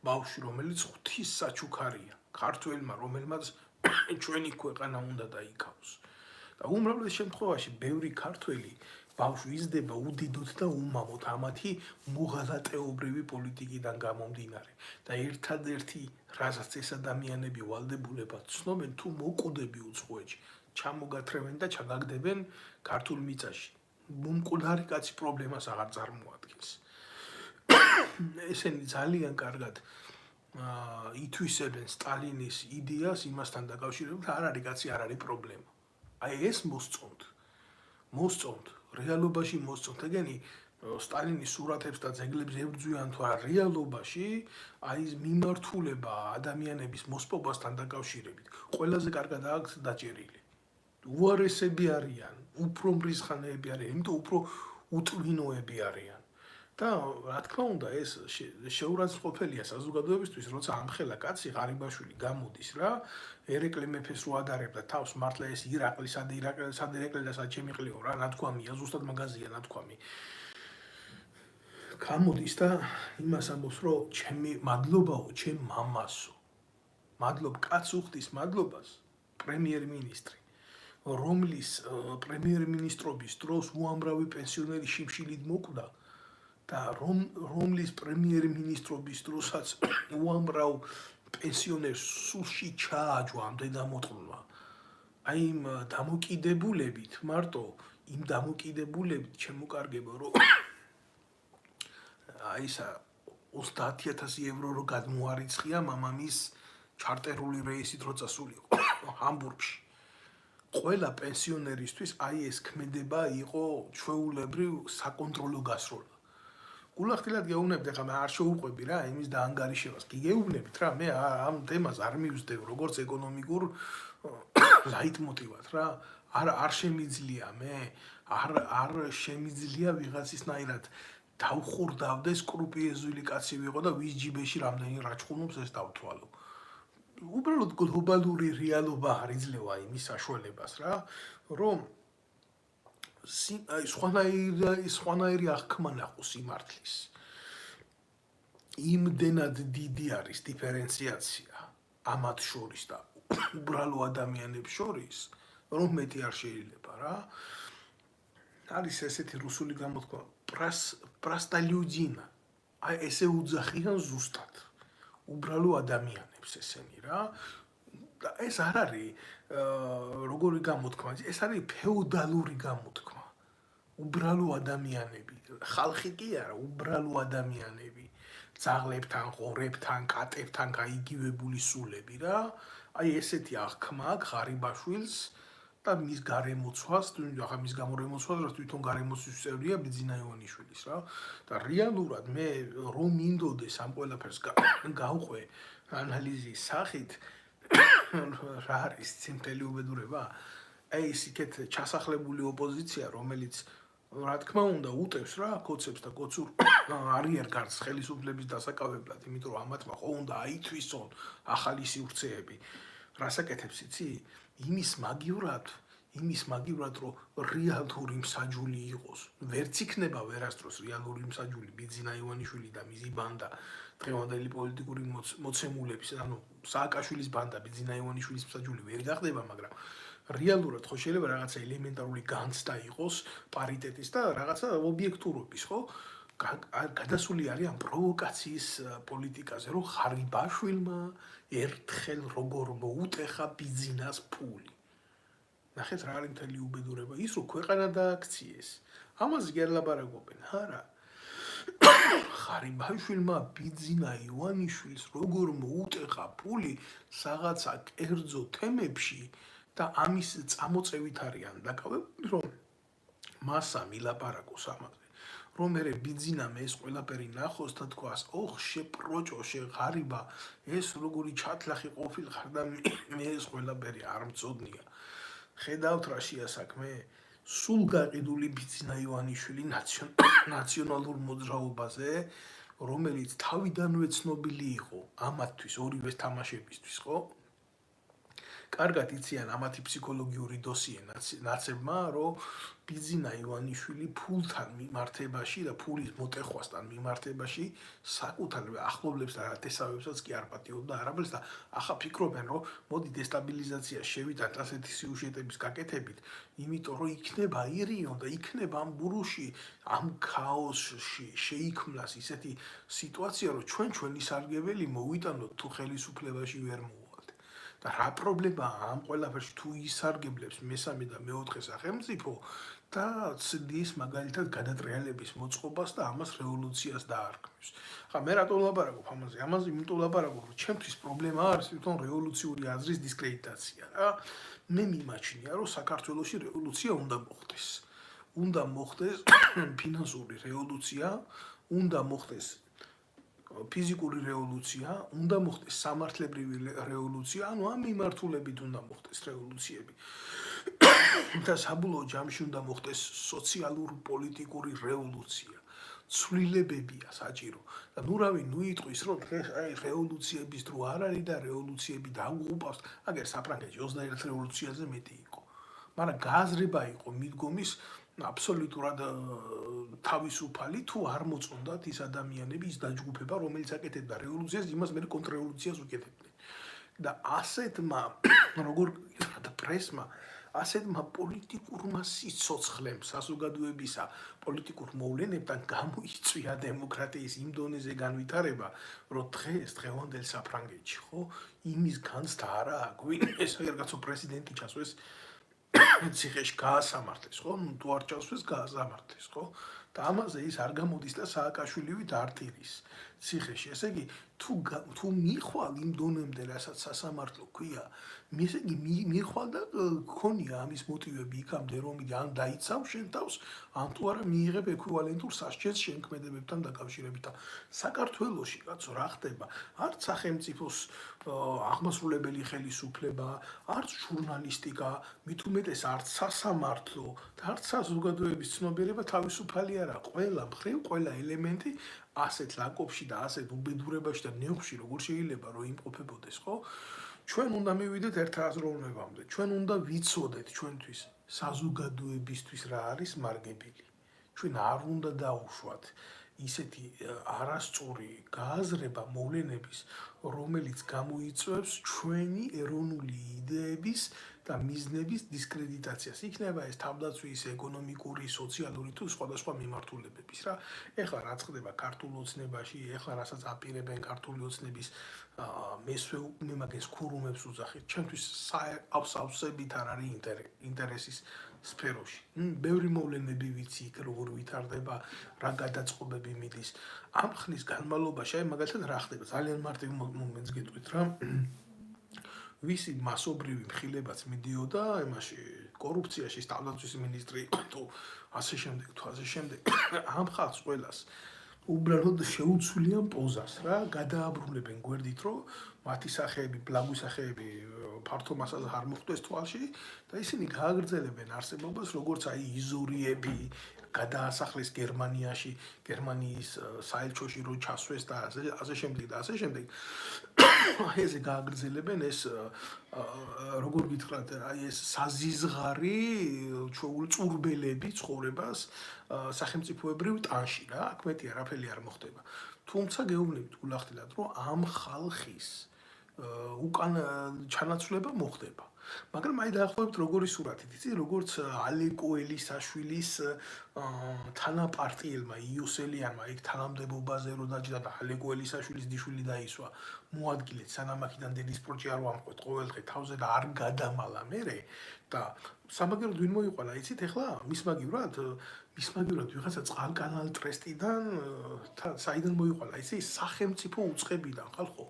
Speaker 1: ბავშვი რომელიც ღვთის საჩუქარია ქართველმა რომელმაც ჩვენი ქვეყანა უნდა დაიქაოს და უმრავლეს შემთხვევაში ბევრი ქართველი ბავშვი იზრდება უდიდოდ და უმამოდ ამათი მოღალატეობრივი პოლიტიკიდან გამომდინარე და ერთადერთი რასაც ეს ადამიანები ვალდებულებად ცნობენ თუ მოკვდები უცხოეთში ჩამოგათრევენ და ჩაგაგდებენ ქართულ მიწაში მომკვდარი კაცი პრობლემას აღარ წარმოადგენს ესენი ძალიან კარგად ითვისებენ სტალინის იდეას იმასთან დაკავშირებით არ არის კაცი არ არის პრობლემა აი ეს მოსწონთ რეალობაში მოსწონთ ეგენი სტალინის სურათებს და ძეგლებს ებრძვიან თუ არა რეალობაში აი ეს მიმართულება ადამიანების მოსპობასთან დაკავშირებით ყველაზე კარგად აქვს დაჭერილი უარესები არიან უფრო მრისხანეები არიან იმიტომ უფრო უტვინოები არიან და რა თქმა უნდა ეს შეურაცხმყოფელია საზოგადოებისთვის როცა ამხელა კაცი ღარიბაშვილი გამოდის რა ერეკლე მეფეს რო ადარებდა თავს მართლა ეს ირაკლი სად ერეკლე და სად ჩემიყლიო რა ნათქვამია ზუსტად მაგაზია ნათქვამი გამოდის და იმას ამბობს რომ ჩემი მადლობაო ჩემ მამასო მადლობ კაც უხდის მადლობას პრემიერ-მინისტრი რომლის პრემიერ-მინისტრობის დროს უამრავი პენსიონერი შიმშილით მოკვდა და რომლის პრემიერ-მინისტრობის დროსაც უამრავ პენსიონერს სულში ჩააჯვა ამ დედამოწყლმა აი იმ დამოკიდებულებით, მარტო იმ დამოკიდებულებით შემოკარგება, რომ აი ისა 30,000 ევრო რო გადმოარიცხია მამამის ჩარტერული რეისით რო წასულიყო ჰამბურგში. ყველა პენსიონერისთვის აი ეს ქმედება იყო ჩვეულებრივ საკონტროლო გასროლა. გულახდილად გეუბნებით, ახლა მე არ შეუყვები რა იმის დაანგარიშებას. კი გეუბნებით რა, მე ამ თემას არ მივსდევ როგორც ეკონომიკურ ლაიტმოტივად რა. არ შემიძლია მე, არ შემიძლია ვიღაცისნაირად დავხურდავდეს კრუპიეზული კაცი ვიყო და ვის ჯიბეში რამდენი რაჭყუნობს ეს დავთვალო. უბრალოდ გლობალური რეალობა არ იძლევა იმის საშუალებას რა, რომ სხვანაირი აღქმა ნახო სიმართლის. იმდენად დიდი არის დიფერენციაცია ამათ შორის და უბრალო ადამიანებს შორის, რომ მეტი არ შეიძლება რა. არის ესეთი რუსული გამოთქმა, პრასტალიუძინა. აი ესე უძახიან ზუსტად. უბრალო ადამიანებს ესენი რა. და ეს არ არის როგორი გამოთქმა, ეს არის ფეოდალური გამოთქმა. უბრალო ადამიანები, ხალხი კი არა, უბრალო ადამიანები. ძაღლებთან, ღორებთან, კატებთან გაიგივებული სულები რა. აი ესეთი აღქმა აქვს ღარიბაშვილს და მის გარემოცვას, ახლა მის გამორემოცვას, რა თვითონ გარემოცვის წევრია ბიძინა ივანიშვილის რა. და რეალურად მე რომ მინდოდეს ამ ყველაფერს გავყვე ანალიზის სახით, რა არის სიმთელი უბედურება? აი ეს იქეთ ჩასახლებული ოპოზიცია, რომელიც რა თქმა უნდა უტევს რა კოცებს და კოცურ არიერგარდს ხელისუფლების დასაკავებლად, იმიტომ რომ ამათმა ხო უნდა აითვისონ ახალი სივრცეები. რასაკეთებს იცი? იმის მაგივრად, რომ რეალური მსაჯული იყოს. ვერც იქნება ვერასდროს რეალური მსაჯული ბიძინა ივანიშვილი და მისი ბანდა დღევანდელი პოლიტიკური მოცემულების, ანუ სააკაშვილის ბანდა ბიძინა ივანიშვილის მსაჯული ვერ გახდება, მაგრამ რეალურად ხო შეიძლება რაღაცა ელემენტარული განცდა იყოს პარიტეტის და რაღაცა ობიექტურობის, ხო? გადასული არის ამ პროვოკაციის პოლიტიკაზე, რომ ხარიბაშვილმა ერთხელ როგორ მოუტეხა ბიძინას ფული. ნახეთ რა არის მთელი უბედურება, ის რომ ქვეყანა დააქციეს. ამაზე კი არ ლაპარაკობენ, არა. ხარიბაშვილმა ბიძინა ივანიშვილს როგორ მოუტეხა ფული რაღაცა კერძო თემებში და ამის წამოწევით არიან დაკავებული, რომ მასა მილაპარაკოს ამაზე. რომ მე ბიძინამ ეს ყველაფერი ნახოს და თქვას, ოხ შეპროჭო, შეღარიბა, ეს როგორი ჩათლახი ყოფილიყარ და მე ეს ყველაფერი არ მწოდნია. ხედავთ რა შეასაქმე? სულ გაყიდული ბიძინა ივანიშვილი ნაციონალურ მოძრაობაზე, რომელიც თავიდანვე ცნობილი იყო ამათთვის ორივე თამაშებისთვის, ხო? კარგად იციან ამათი ფსიქოლოგიური დოსიე ნაცებმა, რომ ბიძინა ივანიშვილი ფულთან მიმართებაში და ფულის მოტეხვასთან მიმართებაში საკუთარ ახლობლებს და დესავებსაც კი არ პატიობდა არაბელს და ახლა ფიქრობენ, რომ მოდი დესტაბილიზაცია შევიდათ ასეთი სიუჟეტების გაკეთებით, იმიტომ რომ იქნება ირიონ და იქნება ამ ბურუში, ამ ქაოსში შეიქმნას ისეთი სიტუაცია, რომ ჩვენი სარგებელი მოვიტანოთ თუ ხელისუფლებაში ვერ მოვ. და რა პრობლემაა ამ ყველაფერში თუ ისარგებლებს მესამე და მეოთხე სახელმწიფო და ცდის მაგალითად გადატრიალების მოწყობას და ამას რევოლუციას დაარქმევს. ხა მე რატო ვლაპარაკობ ამაზე? ამაზე იმიტომ ვლაპარაკობ, რომ ჩემთვის პრობლემა არის თვითონ რევოლუციური აზრის დისკრედიტაცია რა. მე მიმაჩნია, რომ საქართველოში რევოლუცია უნდა მოხდეს. უნდა მოხდეს ფინანსური რევოლუცია, უნდა მოხდეს ფიზიკური რევოლუცია, უნდა მოხდეს სამართლებრივი რევოლუცია, ანუ ამ მიმართულებით უნდა მოხდეს რევოლუციები. და საბოლოო ჯამში უნდა მოხდეს სოციალურ-პოლიტიკური რევოლუცია. ცვლილებებია საჭირო. და ნუ იტყვის, რომ აი რევოლუციების დრო არ არის და რევოლუციები დაუღუპავს, აგერ საფრანგეთში 21 რევოლუციაზე მეტი იყო. მაგრამ გააზრება იყო მიდგომის აბსოლუტურად თავისუფალი, თუ არ მოწონდათ ის ადამიანები, ის დაჯგუფება, რომელიც აკეთებდა რევოლუციას, იმას მე კონტრრევოლუციას უკეთებდნენ. და ასეთმა, როგორ პრესმა, ასეთმა პოლიტიკურმა სიცოცხლემ საზოგადოებისა პოლიტიკურ მოვლენებთან გამოიწვია დემოკრატიის იმ დონეზე განვითარება, რომ დღევანდელ საფრანგეთში, ხო, იმის განცდა არა აქვთ, ეს რაღაცა პრეზიდენტი ჩასვეს ციხეში გაასამართლეს, ხო? ნუ თუ არ ჩასვეს გაასამართლეს, ხო? და ამაზე ის არ გამოდის და სააკაშვილივით არტირის ციხეში. ესე იგი, თუ მიხვალ იმ დონემდე, რასაც სასამართლო ქვია, ესე იგი მიხვალ და გქონია ამის მოტივები იქამდე, რომ ან დაიცავ შენ თავს, ან თუ არა მიიღებ ეკვივალენტურ სასჯელს შენქმედებებთან დაკავშირებით. და საქართველოში, კაცო, რა ხდება? არც სახელმწიფოს აღმასრულებელი ხელისუფლება, არც ჟურნალისტიკა, მით უმეტეს არც სასამართლო და არც საზოგადოების ცნობიერება თავისუფალი არა. ყველა მხრივ, ყველა ელემენტი ასეთ ლაკოფში და ასეთ უბედურებაში და ნეუხში როგორ შეიძლება რომ იმყოფებოდეს, ხო? ჩვენ უნდა მივიდეთ ერთ აზროვნებამდე. ჩვენ უნდა ვიცოდეთ ჩვენთვის საზოგადოებისთვის რა არის მარგებელი. ჩვენ არ უნდა დაუშვათ ისეთი არასწორი გააზრება მოვლენების, რომელიც გამოიწვევს ჩვენი ეროვნული იდეების და მიზნების დისკრედიტაციას. იქნება ეს თავდაცვის, ეკონომიკური, სოციალური თუ სხვადასხვა მიმართულებების რა. ეხლა რაც ხდება ქართულ ოცნებაში, ეხლა რასაც აპირებენ ქართული ოცნების მე მაგას ქურუმებს უძახით. ჩემთვის სავსებით არ არის ინტერესის სფეროში. ბევრი მოვლენები ვიცი იქ როგორ ვითარდება, რა გადაწყობები მიდის. ამ ხნის განმავლობაში აი მაგალითად რა ხდება? ძალიან მარტივ მომენტს გეტყვით რა. ვისი მასობრივი მხილებაც მიდიოდა იმაში კორუფციაში, თავდაცვის მინისტრი თუ ასე შემდეგ. ამ ხალხს ყველას უბრალოდ შეუცვლიან პოზას რა, გადააბრუნებენ გვერდით, რომ მათი სახეები, ბლაგვი სახეები ფართო მასალას არ მოხვდეს თვალში და ისინი გააგრძელებენ არსებობას, როგორც აი იზორიები გადაასახლეს გერმანიაში, გერმანიის საელჩოში რო ჩასვეს და ასე შემდეგ. ესე გააგრძელებენ ეს როგორ გითხრათ, აი ეს საზიზღარი წურბელები ცხოვრებას სახელმწიფოებრივ ტანში რა, აქ მეტი არაფერი არ მოხდება. თუმცა გეუბნებით გულახდილად, რომ ამ ხალხის უკან ჩანაცვლება მოხდება. მაგრამ აი დაახლოებით როგორი სურათით, იცი, როგორც ალეკო ელისაშვილის თანაპარტიელმა იოსელიანმა იქ თანამდებობაზე რო დაჯდა და ალეკო ელისაშვილის დიშვილი დაისვა, მოადგილეთ სანამ აქედან დედის პროჭი არ ვამყვეთ ყოველდღე თავზე და არ გადამალა მერე და სამაგიეროდ ვინ მოიყოლა, იცით ახლა? მის მაგივრად ვიღაცა წყალკანალ ტრესტიდან საიდან მოიყოლა, იცი? სახელმწიფო უწყებიდან, ხალხო.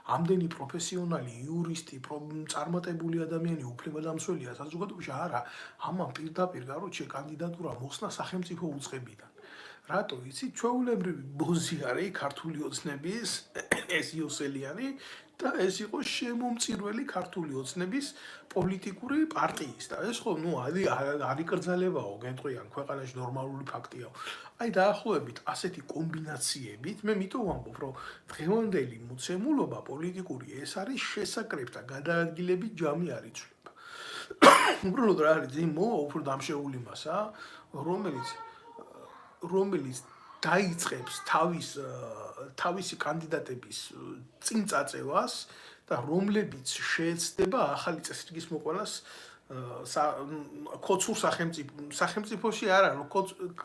Speaker 1: ამდენი პროფესიონალი, იურისტი, წარმატებული ადამიანი, უფლებადამცველია საზოგადოებაში არა, ამან პირდაპირ გაროჩე კანდიდატურა მოხსნა სახელმწიფო უწყებიდან. რატო იცი? ჩვეულებრივი ბოზი არის ქართული ოცნების ეს იოსელიანი და ეს იყო შემომწირველი ქართული ოცნების პოლიტიკური პარტიის და ეს ხო ნუ არ იკრძალებაო, გეტყვიან, ქვეყანაში ნორმალური ფაქტია. აი დაახლოებით ასეთი კომბინაციებით მე მითო ვამბობ, რომ დღევანდელი მოცემულობა პოლიტიკური ეს არის შესაკრებთა გადაადგილების ჯამი არ იცვლება. უბრალოდ რა არის ძიმო, უფრო დამშეული მასა, რომელიც დაიწყებს თავისი კანდიდატების წინ წაწევას და რომლებიც შეეცდება ახალი წესრიგის მოყოლას ქოცურ სახელმწიფოში არა,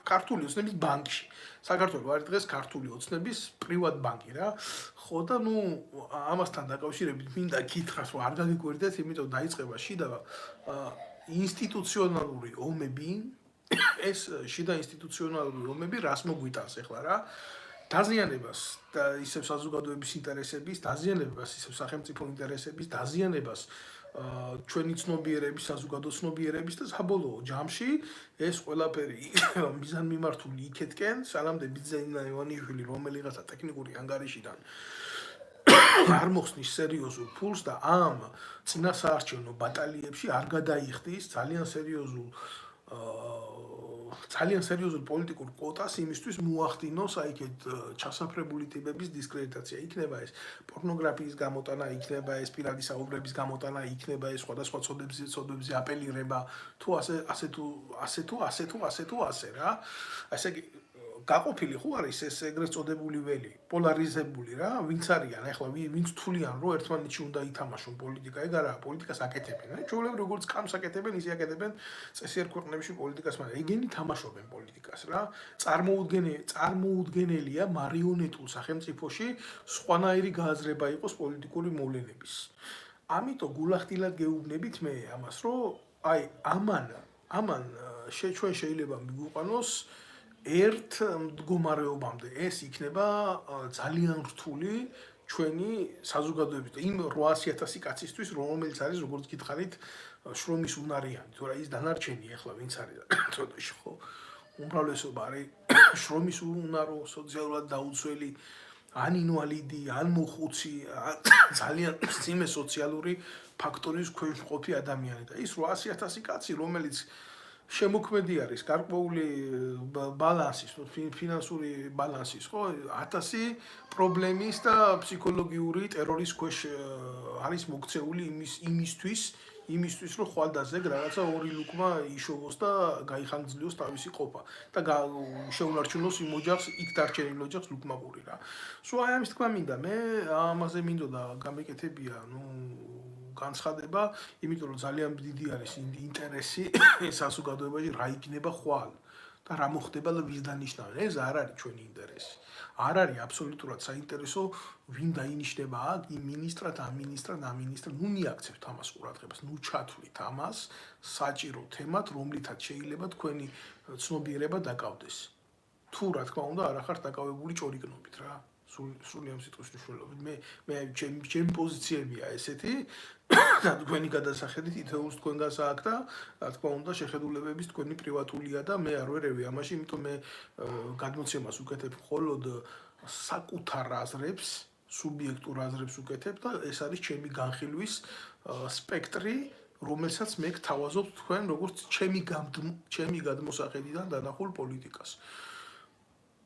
Speaker 1: ქართული ოცნების ბანკში. საქართველოს არის დღეს ქართული ოცნების პრივატ ბანკი რა. ხო და ნუ ამასთან დაკავშირებით მინდა გითხრას, რომ არ გაგიკვირდეთ, იმიტომ დაიწყება შიდა ინსტიტუციონალური ომები. ეს შიდა ინსტიტუციონალური ომები რას მოგვიტანს ახლა რა? დაზიანებას და ისევ საზოგადოების ინტერესების, დაზიანებას ისევ სახელმწიფო ინტერესების, დაზიანებას ჩვენი ცნობიერების, საზოგადო ცნობიერების და საბოლოო ჯამში ეს ყველაფერი მიზანმიმართული იქეთკენ, სანამდე ბიძინა ივანიშვილი რომელიღაცა ტექნიკური ანგარიშიდან არ მოხსნის სერიოზულ ფულს და ამ წინასაარჩევნო ბატალიებში არ გადაიხდის ძალიან სერიოზულ პოლიტიკურ კვოტას იმისთვის მოახდინოს აიქეთ ჩასაფრებული ტიპების დისკრედიტაცია. იქნება ეს პორნოგრაფიის გამოტანა, იქნება ეს პირადი საუბრების გამოტანა, იქნება ეს სხვადასხვა ცოდვებზე აპელირება, თუ ასე რა. ასე იგი გაყოფილი ხო არის ეს ეგრეთ წოდებული ველი, პოლარიზებული რა, ვინც არიან ახლა ვინც თვლიან რომ ერთმანეთში უნდა ითამაშონ პოლიტიკა, ეგ არა, პოლიტიკას აკეთებენ. ჩვეულებრივ როგორც კამს აკეთებენ, ისე აკეთებენ წესიერ ქვეყნებში პოლიტიკას, მაგრამ ეგენი თამაშობენ პოლიტიკას რა. წარმოუდგენელია მარიონეტულ სახელმწიფოში სხვანაირი გააზრება იყოს პოლიტიკური მოვლენების. ამიტომ გულახდილად გეუბნებით მე ამას, რომ აი ამან ჩვენ შეიძლება მიგვიყვანოს ერთ მდგომარეობამდე ეს იქნება ძალიან რთული ჩვენი საზოგადოების და იმ 800,000 კაცისთვის რომელიც არის როგორც გითხარით შრომის უნარიანი თუ რა ის დანარჩენი ახლა ვინც არის ცოტაში ხო უმრავლესობა არის შრომის უნარო სოციალურად დაუცველი ან ინვალიდი ან მოხუცი ძალიან მძიმე სოციალური ფაქტორის ქვეშ მყოფი ადამიანი და ის 800,000 კაცი რომელიც შემოქმედი არის გარკვეული ბალანსის, ფინანსური ბალანსის, ხო, 1000 პრობლემის და ფსიქოლოგიური ტერორის ქვეშ არის მოქცეული იმისთვის, რომ ხვალდაზე რაღაცა ორი ლუკმა იშოვოს და გაიხანგრძლივოს თავისი ყოფა და შეუნარჩუნოს იმ ოჯახს, იქ დარჩენილ ოჯახს ლუკმაბური რა. სულ აი ამის თქმა მინდა, მე ამაზე მინდოდა გამეკეთებია, განცხადება, იმიტომ რომ ძალიან დიდი არის ინტერესი საზოგადოებაში რა იქნება ხვალ და რა მოხდება და ვის დანიშნავენ. ეს არ არის ჩვენი ინტერესი. არ არის აბსოლუტურად საინტერესო ვინ დაინიშნება აქ იმ მინისტრად, ამ მინისტრად, მიაქცევთ ამას ყურადღებას, ჩათვლით ამას საჭირო თემად, რომლითაც შეიძლება თქვენი ცნობიერება დაკავდეს. თუ რა თქმა უნდა არ ახართ დაკავებული ჭორიკნობით რა. სული ამ სიტყვის მნიშვნელობით მე ჩემი პოზიციებია ესეთი და თქვენი გადასახედით ითეულს თქვენ გასააქ და რა თქმა უნდა შეხედულებების თქვენი პრივატულია და მე არ ვერევი ამაში, იმიტომ მე გადმოცემას უკეთებ მხოლოდ საკუთარ აზრებს, სუბიექტურ აზრებს უკეთებ და ეს არის ჩემი განხილვის სპექტრი, რომელსაც მე გთავაზობ თქვენ როგორც ჩემი გადმოსახედიდან დანახულ პოლიტიკას.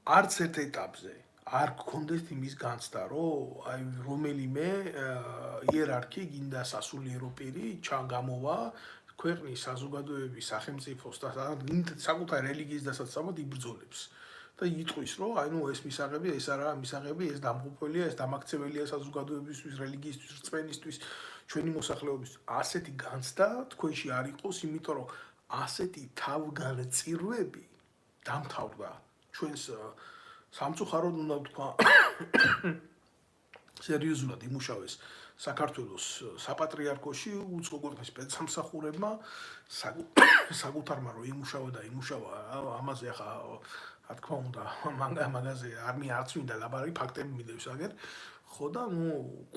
Speaker 1: არც ერთ ეტაპზე არ გქონდეთ იმის განცდა, რომ აი რომელიმე იერარქი გინდა სასულიერო პირი ჩაგამოვა ქვეყნის საზოგადოების სახელმწიფოს და საკუთარ რელიგიის დასაცავად იბრძოლებს და იტყვის, რომ აი ეს მისაღები, ეს არა მისაღები, ეს დამღუპველია, ეს დამაქცეველია საზოგადოებისთვის, რელიგიისთვის, რწმენისთვის, ჩვენი მოსახლეობის. ასეთი განცდა თქვენში არ იყოს, იმიტომ რომ ასეთი თავგანწირვები დამთავრდა ჩვენს სამწუხაროდ უნდა ვთქვა სერიოზულად იმუშავეს საქართველოს საპატრიარქოში უცხო ქვეყნის სპეცსამსახურებმა საკუთარმა რომ იმუშავა და იმუშავა ამაზე ახლა რა თქმა უნდა მაგაზე არც მინდა ლაბარი ფაქტები მიდევსაგერ ხო და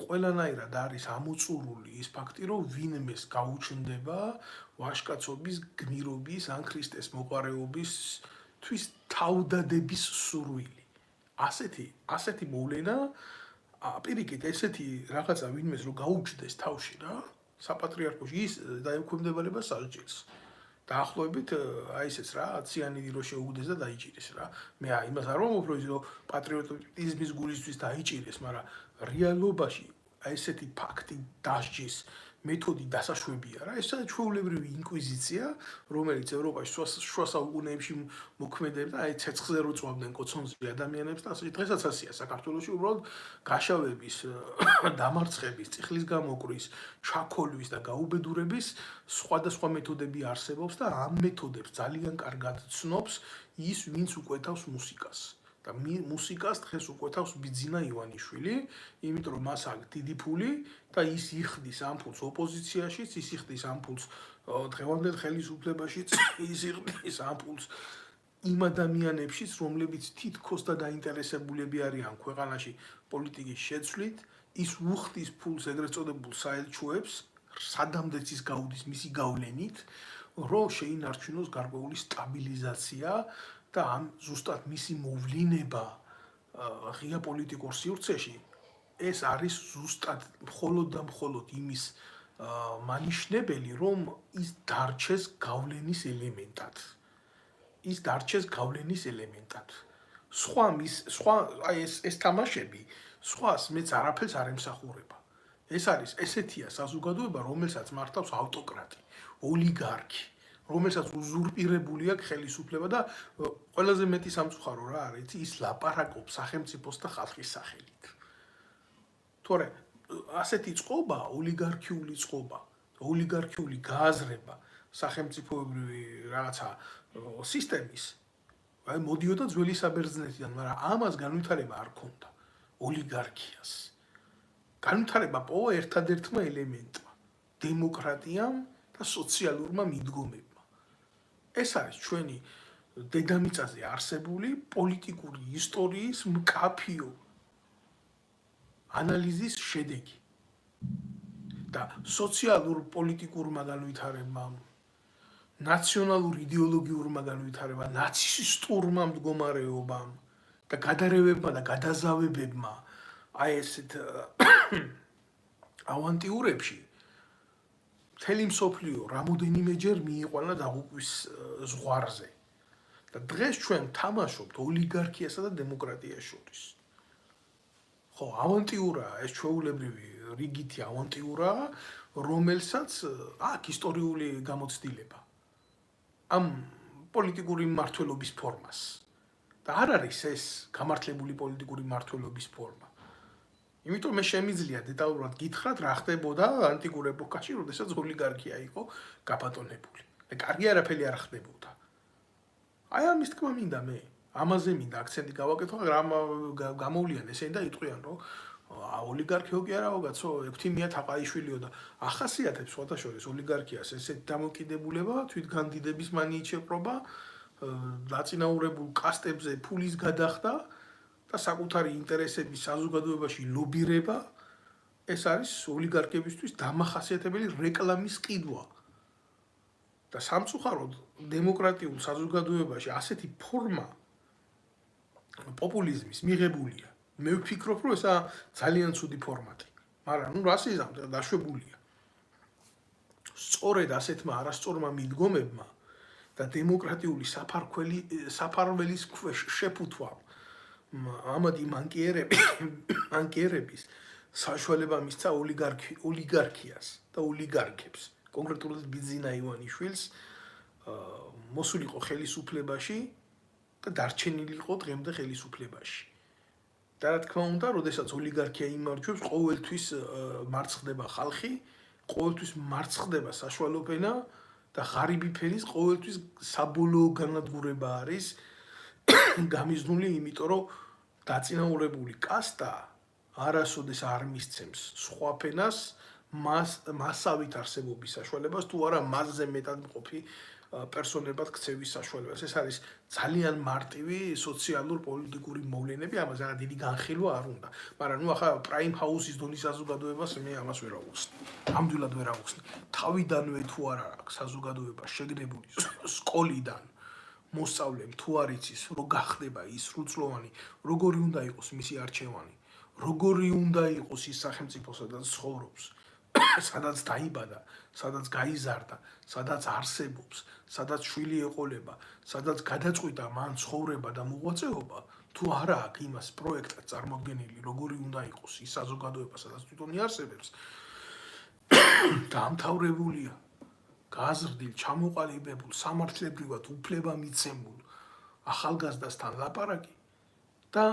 Speaker 1: ყველანაირად არის ამოწურული ის ფაქტი რომ ვინმეს გაუჩნდება ვაჟკაცობის გმირობის ან ქრისტეს მოყვარეობისთვის თავდადების სურვილი ასეთი მოვლენა პირიქით ესეთი რაღაცა ვინმეს რომ გაუჩნდეს თავში რა საპატრიარქოში ის დაექვემდებარება სასჯელს დაახლოებით აი ესეც რა ციანიდი რო შეუგდეს და დაიჭირეს რა მე იმას არ ვამბობ რომ პატრიოტიზმის გულისთვის დაიჭირეს მაგრამ რეალობაში აი ესეთი ფაქტი დასჯის მეთოდი დასაშვებია რა ეს ჩვეულებრივი ინკვიზიცია რომელიც ევროპაში შუა საუკუნეებში მოქმედებდა აი ცეცხლზე რო წვავდნენ კოცონზე ადამიანებს და ასე დღესაც ასეა საქართველოში უბრალოდ გაშავების დამარცხების წიხლის გამოკვრის ჩაქოლვის და გაუბედურების სხვადასხვა მეთოდები არსებობს და ამ მეთოდებს ძალიან კარგად ცნობს ის ვინც უკვეთავს მუსიკას და მუსიკას დღეს უკვეთავს ბიძინა ივანიშვილი, იმიტომ რომ მას აქვს დიდი ფული და ის იხდის ამ ფულს ოპოზიციაშიც, ის იხდის ამ ფულს დღევანდელ ხელისუფლებაშიც, ის იხდის ამ ფულს იმ ადამიანებშიც, რომლებიც თითქოს და დაინტერესებულები არიან ქვეყანაში პოლიტიკის შეცვლით, ის უხდის ფულს ეგრეთ წოდებულ საელჩოებს, სადამდეც ის გაუდის მისი გავლენით, რომ შეინარჩუნოს გარკვეული სტაბილიზაცია და ამ ზუსტად მისი მოვლინება ღია პოლიტიკურ სივრცეში ეს არის ზუსტად მხოლოდ და მხოლოდ იმის მანიშნებელი რომ ის დარჩეს გავლენის ელემენტად სხვა აი ეს თამაშები სხვას მეც არაფერს არ ემსახურება ეს არის ესეთია საზოგადოება რომელსაც მართავს ავტოკრატი ოლიგარქი რომელსაც უზურპირებული აქვს ხელისუფლება და ყველაზე მეტი სამწუხარო რა არის, იცი, ის ლაპარაკობს სახელმწიფოს და ხალხის სახელით. თორე ასეთი წყობა, ოლიგარქიული წყობა, ოლიგარქიული გააზრება სახელმწიფოებრივი რაღაცა სისტემის, აი მოდიოდა ძველი საბერძნეთიდან, მაგრამ ამას განვითარება არ ქონდა. ოლიგარქიას. განვითარება პოვა ერთადერთმა ელემენტმა, დემოკრატიამ და სოციალურმა მიდგომებმა. ეს არის ჩვენი დედამიწაზე არსებული პოლიტიკური ისტორიის მკაფიო ანალიზის შედეგი. და სოციალურ პოლიტიკურმა განვითარებამ, ნაციონალურ იდეოლოგიურმა განვითარებამ, ნაცისტურმა მდგომარეობამ და გადარევებმა და გადაზავებებმა აი ესეთ ავანტიურებში მთელი მსოფლიო რამოდენიმეჯერ მიიყვანა დაღუპვის ზღვარზე. და დღეს ჩვენ თამაშობთ ოლიგარქიასა და დემოკრატიას შორის. ხო, ავანტიურაა ეს ჩვეულებრივი რიგითი ავანტიურაა, რომელსაც აქვს ისტორიული გამოცდილება ამ პოლიტიკური მმართველობის ფორმას. და არ არის ეს გამართლებული პოლიტიკური მმართველობის ფორმა. იმიტომ მე შემიძლია დეტალურად გითხრათ, რა ხდებოდა ანტიკურ ეპოქაში, როდესაც ოლიგარქია იყო გაბატონებული. და კარგი არაფერი არ ხდებოდა. აი ამის თქმა მინდა მე. ამაზე მინდა აქცენტი გავაკეთო, მაგრამ გამოვლიან ესენი და იტყვიან, რომ ოლიგარქიო კი არაო კაცო, ექვთიმია თაყაიშვილიო და ახასიათებს სხვათა შორის ოლიგარქიას ესეთ დამოკიდებულება, თვითგანდიდების მანიით შეპყრობა, დაწინაურებულ კასტებზე ფულის გადახდა და საკუთარი ინტერესების საზოგადოებაში ლობირება, ეს არის ოლიგარქებისთვის დამახასიათებელი რეკლამის ყიდვა. და სამწუხაროდ დემოკრატიულ საზოგადოებაში ასეთი ფორმა პოპულიზმის მიღებულია. მე ვფიქრობ, რომ ესა ძალიან ცუდი ფორმატი. მაგრამ ნუ რასიზმი დაშვებულია. სწორედ ასეთმა არასწორმა მიდგომებმა და დემოკრატიული საფარველის ქვეშ შეფუთვამ ამადი მანკიერების საშუალება მისცა ოლიგარქიას და ოლიგარქებს, კონკრეტულად ბიძინა ივანიშვილს მოსულიყო ხელისუფლებაში და დარჩენილიყო დღემდე ხელისუფლებაში. და რა თქმა უნდა, როდესაც ოლიგარქია იმარჯვებს, ყოველთვის მარცხდება ხალხი, ყოველთვის მარცხდება საშუალო ფენა და ღარიბი ფენის ყოველთვის საბოლოო განადგურება არის გამიზნული, იმიტომ რომ დაწინაურებული კასტა არასოდეს არ მისცემს სხვა ფენას მასავით არსებობის საშუალებას, თუ არა მასზე მეტად მყოფი პერსონებად ქცევის საშუალებას. ეს არის ძალიან მარტივი სოციალურ-პოლიტიკური მოვლენები, ამას რა დიდი განხილვა არ უნდა. მაგრამ ნუ ახლა პრაიმ ჰაუსის დონის საზოგადოებას მე ამას ვერ ავუხსნი. ამდვილად ვერ ავუხსნი. თავიდანვე თუ არ აქვს საზოგადოება შეგნებული სკოლიდან მოსწავლემ თუ არ იცის, რომ გახდება ის სრულწლოვანი, როგორი უნდა იყოს მისი არჩევანი, როგორი უნდა იყოს ის სახელმწიფო, სადაც ცხოვრობს, სადაც დაიბადა, სადაც გაიზარდა, სადაც არსებობს, სადაც შვილი ეყოლება, სადაც გადაწყვიტა მან ცხოვრება და მოღვაწეობა, თუ არა აქვს იმას პროექტად წარმოდგენილი, როგორი უნდა იყოს ის საზოგადოება, სადაც თვითონ იარსებებს, დაამთავრებულია გაზრდილ, ჩამოყალიბებულ, სამართლებრივად უფლება მიცემულ ახალგაზრდასთან ლაპარაკი და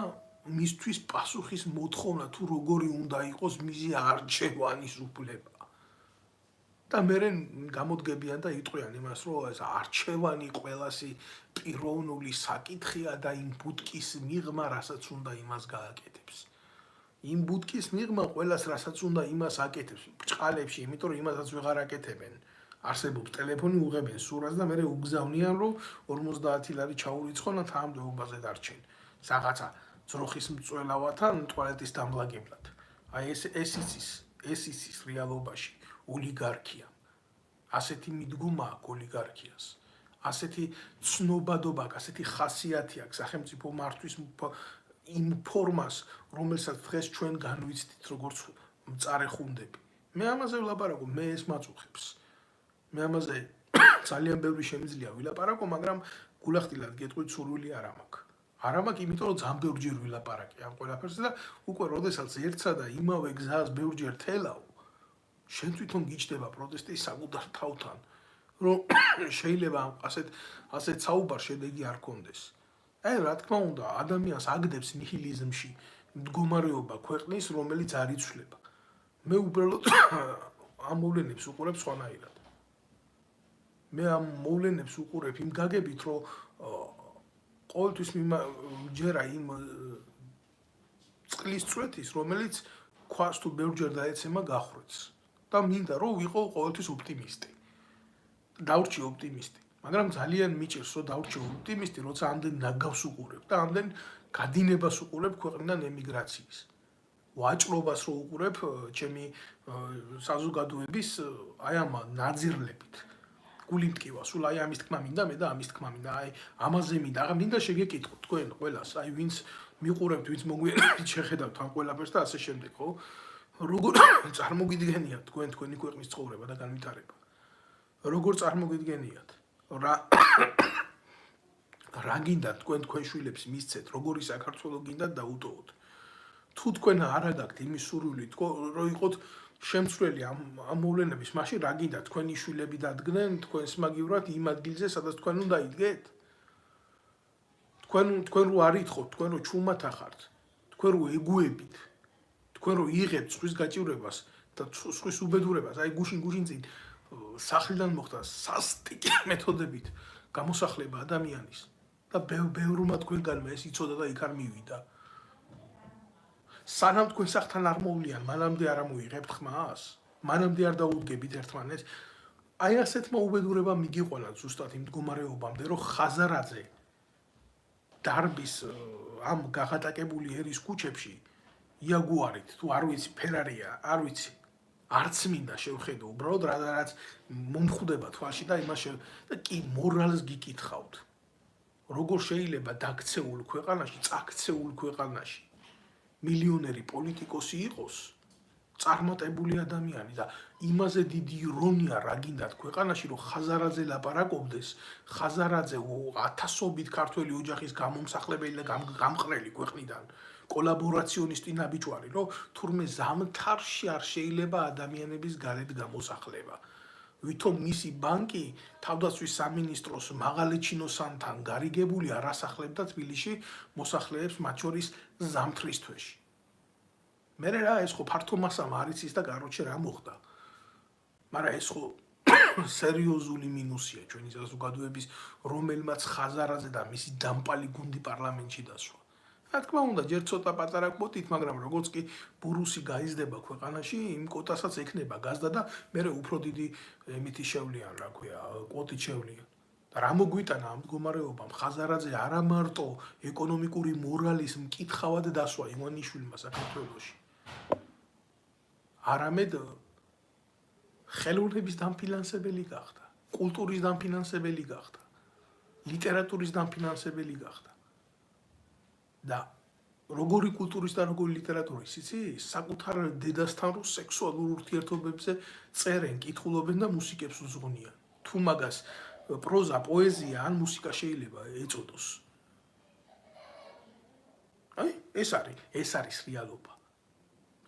Speaker 1: მისთვის პასუხის მოთხოვნა, თუ როგორი უნდა იყოს მისი არჩევანის უფლება. და მერე გამოდგებიან და იტყვიან იმას, რომ ეს არჩევანი ყველასი პიროვნული საკითხია და იმ ბუდკის მიღმა, რასაც უნდა იმას გააკეთებს. იმ ბუდკის მიღმა ყველას რასაც უნდა იმას აკეთებს, ბრჭყალებში, იმიტომ რომ იმასაც ვეღარ აკეთებენ. არსებობს ტელეფონი, უღებენ სურათს და მერე უგზავნიან, რომ 50 ლარი ჩაურიცხონ და თან დეობაზე დარჩენ. რაღაცა ძროხის მწველავათან ტუალეტის დამლაგებლად. აი ეს იცის რეალობაში ოლიგარქია. ასეთი მიდგომა აქვს ოლიგარქიას. ასეთი ცნობადობა აქვს, ასეთი ხასიათი აქვს სახელმწიფო მართვის იმ ფორმას, რომელსაც დღეს ჩვენ განვიცდით როგორც მწარე ხუნდები. მე ამაზე ვლაპარაკობ, მე ეს მაწუხებს. მე ამაზე ძალიან ბევრი შემიძლია ვილაპარაკო, მაგრამ გულახდილად გეტყვით, სურვილი არ მაქვს. არ მაქვს, იმიტომ რომ ძალიან ბევრჯერ ვილაპარაკე ამ ყველაფერზე და უკვე როდესაც ერთსა და იმავე გზას ბევრჯერ თელავ, შენ თვითონ გიჩნდება პროტესტი საკუთარ თავთან, რომ შეიძლება ასეთ საუბარ შედეგი არ კონდეს. აი რა თქმა უნდა, ადამიანს აგდებს ნიჰილიზმში მდგომარეობა ქვეყნის, რომელიც არ იცვლება. მე უბრალოდ ამ მოვლენებს უყურებ სხვანაირად. მე ამ მოვლენებს უყურებ იმ გაგებით, რომ ყოველთვის ჯერა იმ წყლის წვეთის, რომელიც ქვას თუ ბევრჯერ დაეცემა გახვრეთს. და მინდა რომ ვიყო ყოველთვის ოპტიმისტი. დავრჩი ოპტიმისტი. მაგრამ ძალიან მიჭირს რომ დავრჩი ოპტიმისტი, როცა ამდენ ნაგავს უყურებ და ამდენ გადინებას უყურებ ქვეყნიდან ემიგრაციის. ვაჭრობას რო უყურებ ჩემი საზოგადოების აი ამ ნაძირლებით. გული მტკივა, სულ აი ამის თქმა მინდა, მე და ამის თქმა მინდა, აი ამაზე მინდა, აღარ მინდა შეგეკითხოთ თქვენ ყველას, აი ვინც მიყურებთ, ვინც მოგვიერთეთ, შეხედავთ ამ ყველაფერს და ასე შემდეგ, ხო? როგორ წარმოგიდგენიათ თქვენი ქვეყნის ცხოვრება და განვითარება? როგორ წარმოგიდგენიათ? რა გინდათ თქვენ შვილებს მისცეთ, როგორი საქართველო გინდათ დაუტოვოთ? თუ თქვენ არ აგაქვთ იმის სურვილი, რომ იყოთ შემცვლელი ამ მოვლენების, მაშინ რა გინდა თქვენი შვილები დადგნენ თქვენს მაგივრად იმ ადგილზე, სადაც თქვენ უნდა იდგეთ? თქვენ რო არ ითხოვთ, თქვენ რო ჩუმად ახართ, თქვენ რო ეგუებით, თქვენ რო იღებთ სხვის გაჭირვებას და სხვის უბედურებას, აი გუშინ წინ სახლიდან მოხდა სასტიკი მეთოდებით გამოსახლება ადამიანის და ბევრმა თქვენგანმა ეს იცოდა და იქ არ მივიდა. სანამ თქვენ სახთან არ მოვლიან, მანამდე არ ამოიღებთ ხმას? მანამდე არ დაუდგებით ერთმანეთს? აი ასეთმა უბედურებამ მიგიყვანათ ზუსტად იმ მდგომარეობამდე, რომ ხაზარაძე დარბის ამ გაღატაკებული ერის ქუჩებში იაგუარით, თუ არ ვიცი, ფერარია, არ ვიცი. არც მინდა შევხედო, უბრალოდ რაღაც მომხვდება თვალში და იმაში და კი მორალს გიკითხავთ. როგორ შეიძლება დაქცეულ ქვეყანაში, წაქცეულ ქვეყანაში მილიონერი პოლიტიკოსი იყოს წარმატებული ადამიანი და იმაზე დიდი ირონია რა გინდათ ქვეყანაში, რომ ხაზარაძე ლაპარაკობდეს, ხაზარაძე ათასობით ქართველი ოჯახის გამომსახლებელი და გამყრელი ქვეყნიდან კოლაბორაციონისტი ნაბიჯვარი, რომ თურმე ზამთარში არ შეიძლება ადამიანების გარეთ გამოსახლება. ვითომ მისი ბანკი თავდაცვის სამინისტროს მაღალი ჩინოსანთან გარიგებული არ ასახლებდა თბილისში მოსახლეებს, მათ შორის ზამთრის თვეში. მე რა ეს ხო ფართო მასალა არ იცის და კაროჩე რა მოხდა. მაგრამ ეს ხო სერიოზული მინუსია ჩვენი საზოგადოების, რომელმაც ხაზარაძე და მისი დამპალი გუნდი პარლამენტში დასვა. რა თქმა უნდა, ჯერ ცოტა პატარა კვოტით, მაგრამ როგორც კი ბურუსი გაიზრდება ქვეყანაში, იმ კვოტასაც ექნება გაზდა და მე უფრო დიდი ემითი შევლიან, რა ქვია, კვოტით შევლიან. და რა მოგვიტანა ამ მდგომარეობამ? ხაზარაძე არა მარტო ეკონომიკური მორალის მკითხავად დასვა ივანიშვილმა საქართველოში. არამედ ხელოვნების დამფინანსებელი გახდა, კულტურის დამფინანსებელი გახდა, ლიტერატურის დამფინანსებელი გახდა. და როგორი კულტურის და როგორი ლიტერატურის, იცი? საკუთარ დედასთან რო სექსუალურ ურთიერთობებზე წერენ, კითხულობენ და მუსიკებს უძღვნიან. თუ მაგას პროზა, პოეზია ან მუსიკა შეიძლება ეწოდოს. აი, ეს არის რეალობა.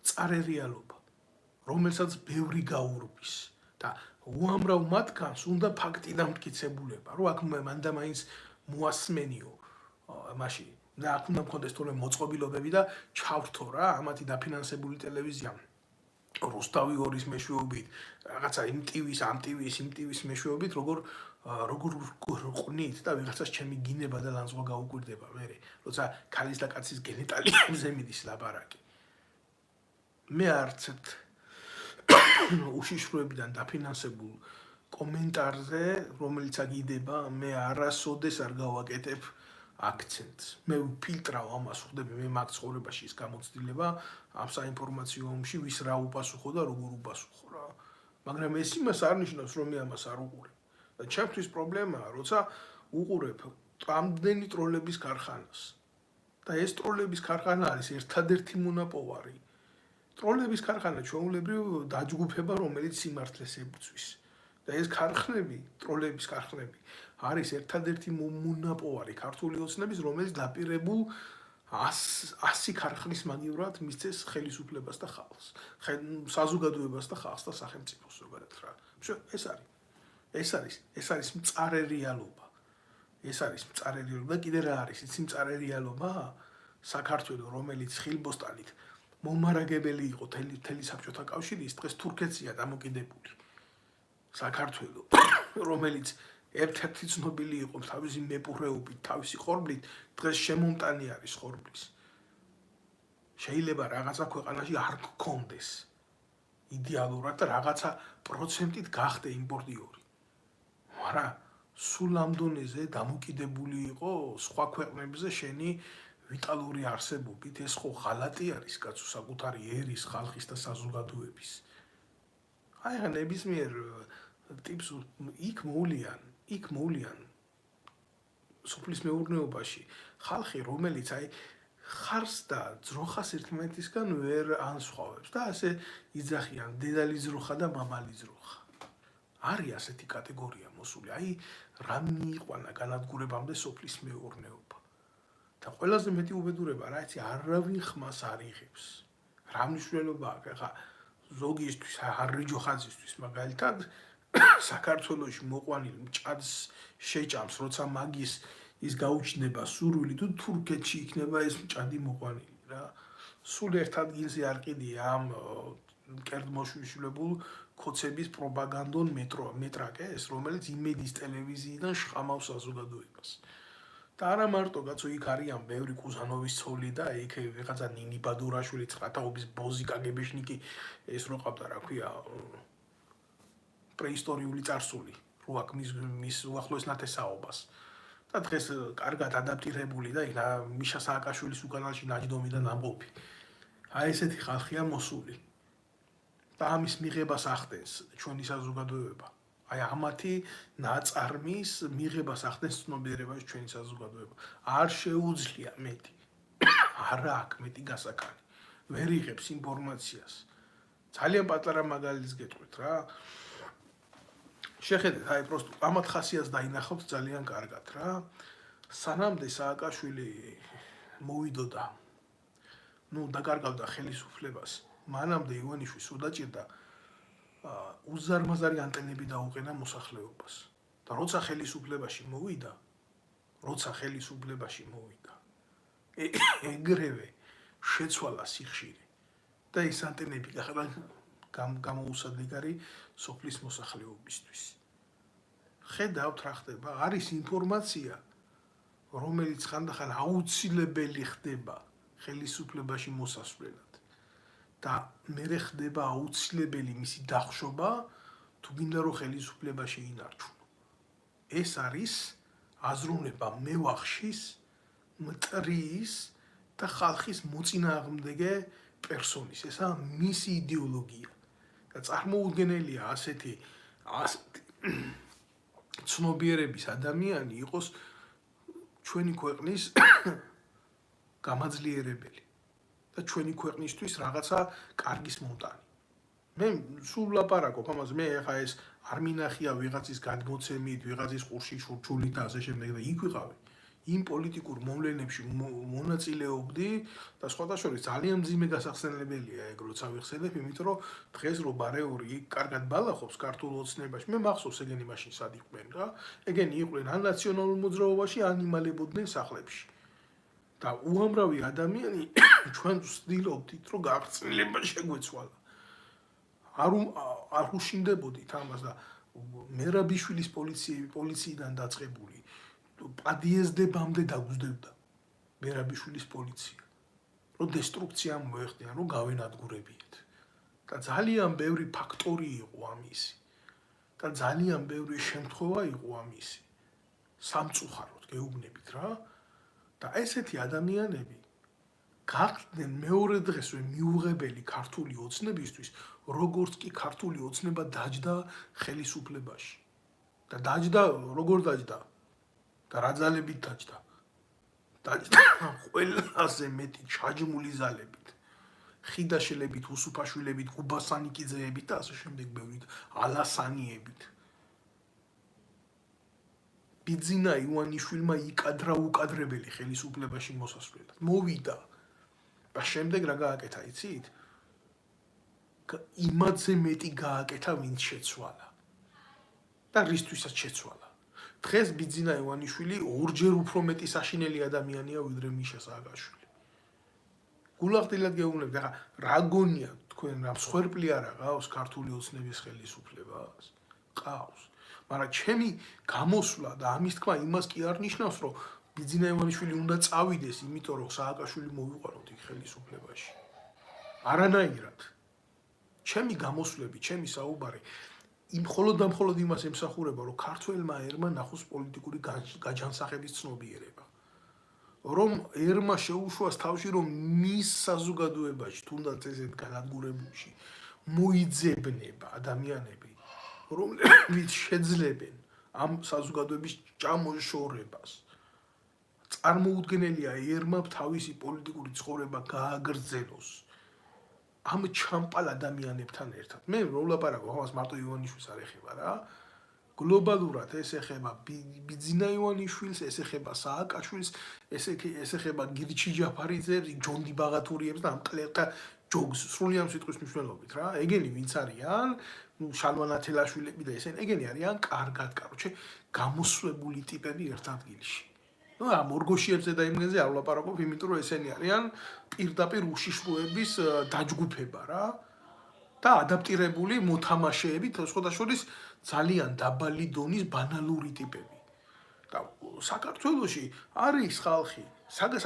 Speaker 1: მწარე რეალობა, რომელსაც ბევრი გაურბის და უამრავ მათგანს უნდა ფაქტი დამტკიცებულება, რომ აქ მანდა მაინც მოასმენიო მაშინ და აქ უნდა მქონდეს თორემ მოწყობილობები და ჩავრთო რა ამათი დაფინანსებული ტელევიზია რუსთავი ორის მეშვეობით, რაღაცა იმ ტივის მეშვეობით, როგორ ყვნით და ვიღაცას ჩემი გინება და ლანძღვა გაუკვირდება მე, როცა ქალის და კაცის გენიტალიებზე მიდის ლაპარაკი. მე არც უშიშროებიდან დაფინანსებულ კომენტარზე, რომელიც აგიდება, მე არასოდეს არ გავაკეთებ აქცენტს. მე ვფილტრავ ამას, ხვდები მე მაგ ცხოვრებაში ის გამოცდილება ამ საინფორმაციო ომში ვის რა უპასუხო და როგორ უპასუხო რა. მაგრამ ეს იმას არ ნიშნავს, რომ მე ამას არ უყურებ. და ჩემთვის პრობლემაა, როცა უყურებ ამდენი ტროლების ქარხანას. და ეს ტროლების ქარხანა არის ერთადერთი მონაპოვარი. ტროლების ქარხანა ჩვეულებრივ დაჯგუფება, რომელიც სიმართლეს ებრძვის. და ეს ქარხნები, ტროლების ქარხნები არის ერთადერთი მონაპოვარი ქართული ოცნების, რომელიც დაპირებულ 100 ქარხნის მაგივრად მისცეს ხელისუფლებას და ხალხს, საზოგადოებას და ხალხს და სახელმწიფოს ზოგადად რა. ეს არის. ეს არის მწარე რეალობა. ეს არის მწარე რეალობა და კიდე რა არის? იცი მწარე რეალობა? საქართველოს, რომელიც ხილბოსტანით მომარაგებელი იყო თელი საბჭოთა კავშირის, დღეს თურქეთია დამოკიდებული. საქართველოს, რომელიც ერთ-ერთი ცნობილი იყო თავისი მეპურეობით, თავისი ხორბლით, დღეს შემომტანი არის ხორბლის. შეიძლება რაღაცა ქვეყანაში არ გქონდეს იდეალურად და რაღაცა პროცენტით გახდე იმპორტიორი. მაგრამ სულ ამ დონეზე დამოკიდებული იყო სხვა ქვეყნებზე შენი ვიტალური არსებობით, ეს ხო ღალატი არის კაცო საკუთარი ერის, ხალხის და საზოგადოების. აი რა ნებისმიერ ტიპს იქ მოვლიან სოფლის მეურნეობაში ხალხი, რომელიც აი ხარს და ძროხას ერთმანეთისგან ვერ ანსხვავებს და ასე იძახიან დედალი ძროხა და მამალი ძროხა. არის ასეთი კატეგორია მოსული, აი რა მიიყვანა განადგურებამდე სოფლის მეურნეობა. და ყველაზე მეტი უბედურება რა იცი, არავინ ხმას არ იღებს. რა მნიშვნელობა აქვს ხა ზოგისთვის არიჯო ხაზისთვის მაგალითად საქართველოში მოყვანილ მჭადს შეჭამს, როცა მაგის ის გაუჩნდება სურვილი თუ თურქეთში იქნება ეს მჭადი მოყვანილი რა. სულ ერთ ადგილზე არ ყიდია ამ კერძმოშიშულებულ ქოცების პროპაგანდონ მეტრაკეს, რომელიც იმედის ტელევიზიიდან შხამავს საზოგადოებას. და არა მარტო კაცო იქ არიან ბევრი კუზანოვის ცოლი და იქ ვიღაცა ნინი ბადურაშვილი ცხრათაობის ბოზი კაგებეშნიკი ეს რო ყავდა რა ქვია პრეისტორიული წარსული რო აქ მის უახლოეს ნათესაობას და დღეს კარგად ადაპტირებული და იქ მიშა სააკაშვილის უკანალში ნაჯდომიდან ამბობი. აი ესეთი ხალხია მოსული. და ამის მიღებას ახდენს ჩვენი საზოგადოება. აი ამათი ნაწარმის მიღებას ახდენს ცნობიერებაში ჩვენი საზოგადოება. არ შეუძლია მეტი. არა აქვს მეტი გასაკანი. ვერ იღებს ინფორმაციას. ძალიან პატარა მაგალითს გეტყვით რა. შეხედეთ, აი პროსტო ამათ ხასიათს დაინახავთ ძალიან კარგად რა. სანამდე სააკაშვილი მოვიდოდა, დაკარგავდა ხელისუფლებას. მანამდე ივანიშვილს უდაჭირდა უზარმაზარი ანტენები დაუყენა მოსახლეობას. და როცა ხელისუფლებაში მოვიდა, ეგრევე შეცვალა სიხშირე და ეს ანტენები გამოუსადეგარი სოფლის მოსახლეობისთვის. ხედავთ რა ხდება, არის ინფორმაცია, რომელიც ხანდახან აუცილებელი ხდება ხელისუფლებაში მოსასვლელად. და მერე ხდება აუცილებელი მისი დახშობა, თუ გინდა რომ ხელისუფლება შეინარჩუნო. ეს არის აზროვნება მევახშის, მტრის და ხალხის მოწინააღმდეგე პერსონის. ესაა მისი იდეოლოგია. და წარმოუდგენელია ასეთი ცნობიერების ადამიანი იყოს ჩვენი ქვეყნის გამაძლიერებელი. და ჩვენი ქვეყნისთვის რაღაცა კარგის მომტანი. მე სულ ლაპარაკობ ამაზე, მე ეხა ეს არ მინახია ვიღაცის გადმოცემით, ვიღაცის ყურში ჩურჩულით და ასე შემდეგ და იქ ვიყავი. იმ პოლიტიკურ მოვლენებში მონაწილეობდი და სხვათა შორის ძალიან მძიმე გასახსენებელია ეგ როცა ვიხსენებ, იმიტომ რომ დღეს რო ბარეული იქ კარგად ბალახობს ქართულ ოცნებაში, მე მახსოვს ეგენი მაშინ სად იყვნენ რა. ეგენი იყვნენ ან ნაციონალურ მოძრაობაში, ან იმალებოდნენ სახლებში. და უამრავი ადამიანი ჩვენ ვცდილობდით რომ გააღწნილება შეგვეცვალა. არ უშინდებოდით ამას და მერაბიშვილის პოლიციიდან დაწყებული პადიეზდებამდე დაგვძდებდა მერაბიშვილის პოლიცია. რომ დესტრუქცია მოეხდიან, რომ გავენადგურებიეთ. და ძალიან ბევრი ფაქტორი იყო ამისი. და ძალიან ბევრი შემთხვევა იყო ამისი. სამწუხაროდ გეუბნებით რა. და ესეთი ადამიანები გახდნენ მეორე დღესვე მიუღებელი ქართული ოცნებისთვის, როგორც კი ქართული ოცნება დაჯდა ხელისუფლებაში. და დაჯდა, როგორ დაჯდა? და რა ძალებით დაჯდა? დაჯდა ყველაზე მეტი ჩაჯმული ძალებით. ხიდაშელებით, უსუფაშვილებით, გუბასანიკიძეებით და ასე შემდეგ ბევრით, ალასანიებით. ბიძინა ივანიშვილმა იკადრა უკადრებელი ხელისუფლებაში მოსასვლელად. მოვიდა. და შემდეგ რა გააკეთა, იცით? იმათზე მეტი გააკეთა, ვინც შეცვალა. და რისთვისაც შეცვალა. დღეს ბიძინა ივანიშვილი ორჯერ უფრო მეტი საშინელი ადამიანია ვიდრე მიშა სააკაშვილი. გულახდილად გეუბნებით, ახლა რა გონია თქვენ რა მსხვერპლი არ აღავს ქართული ოცნების ხელისუფლებას? ყავს. მაგრამ ჩემი გამოსვლა და ამის თქმა იმას კი არ ნიშნავს, რომ ბიძინა ივანიშვილი უნდა წავიდეს, იმიტომ რომ სააკაშვილი მოვიყვანოთ იქ ხელისუფლებაში. არანაირად. ჩემი გამოსვლები, ჩემი საუბარი მხოლოდ და მხოლოდ იმას ემსახურება, რომ ქართველმა ერმა ნახოს პოლიტიკური გაჯანსაღების ცნობიერება. რომ ერმა შეუშვას თავში, რომ მის საზოგადოებაში, თუნდაც ესეთ განადგურებულში მოიძებნება ადამიანები, რომლებიც შეძლებენ ამ საზოგადოების ჭამოშორებას. წარმოუდგენელია ერმა თავისი პოლიტიკური ცხოვრება გააგრძელოს ამ ჩამპალ ადამიანებთან ერთად. მე რომ ვლაპარაკო, ამას მარტო ივანიშვილს არ ეხება რა. გლობალურად ეს ეხება ბიძინა ივანიშვილს, ეს ეხება სააკაშვილს, ეს ეხება გირჩი ჯაფარიძეებს, ჯონდი ბაღათურიებს და ამ კლერკა ჯოგს სრულიად სიტყვის მნიშვნელობით რა. ეგენი ვინც არიან, შალვა ნათელაშვილები და ესენი, ეგენი არიან კარგად, გამოსვლებული ტიპები ერთ ადგილში. ამ ორგოშიებზე და იმგენზე არ ვლაპარაკობ, იმიტომ რომ ესენი არიან პირდაპირ უშიშროების დაჯგუფება რა და ადაპტირებული მოთამაშეები, სხვადასხვა ძალიან დაბალი დონის ბანალური ტიპები. და საქართველოში არის ხალხი, სად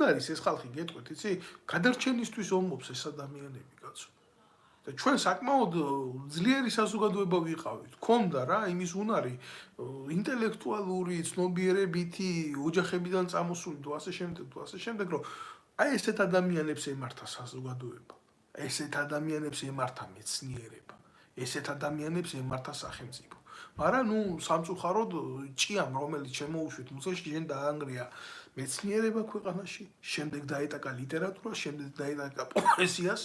Speaker 1: არის ეს ხალხი, გეტყვით, იცი? გადარჩენისთვის ომობს ეს ადამიანები, კაცო. და ჩვენ საკმაოდ ძლიერი საზოგადოება ვიყავით. ქონდა რა იმის უნარი, ინტელექტუალური, ცნობიერებითი, ოჯახებიდან წამოსული თუ ასე შემდეგ, რომ აი ესეთ ადამიანებს ემართა საზოგადოება. ესეთ ადამიანებს ემართა მეცნიერება. ესეთ ადამიანებს ემართა სახელმწიფო. მაგრამ სამწუხაროდ ჭიამ, რომელიც შემოუშვით მუზეში, შენ დაანგრია მეცნიერება ქვეყანაში, შემდეგ დაეტაკა ლიტერატურას, შემდეგ დაეტაკა პოეზიას,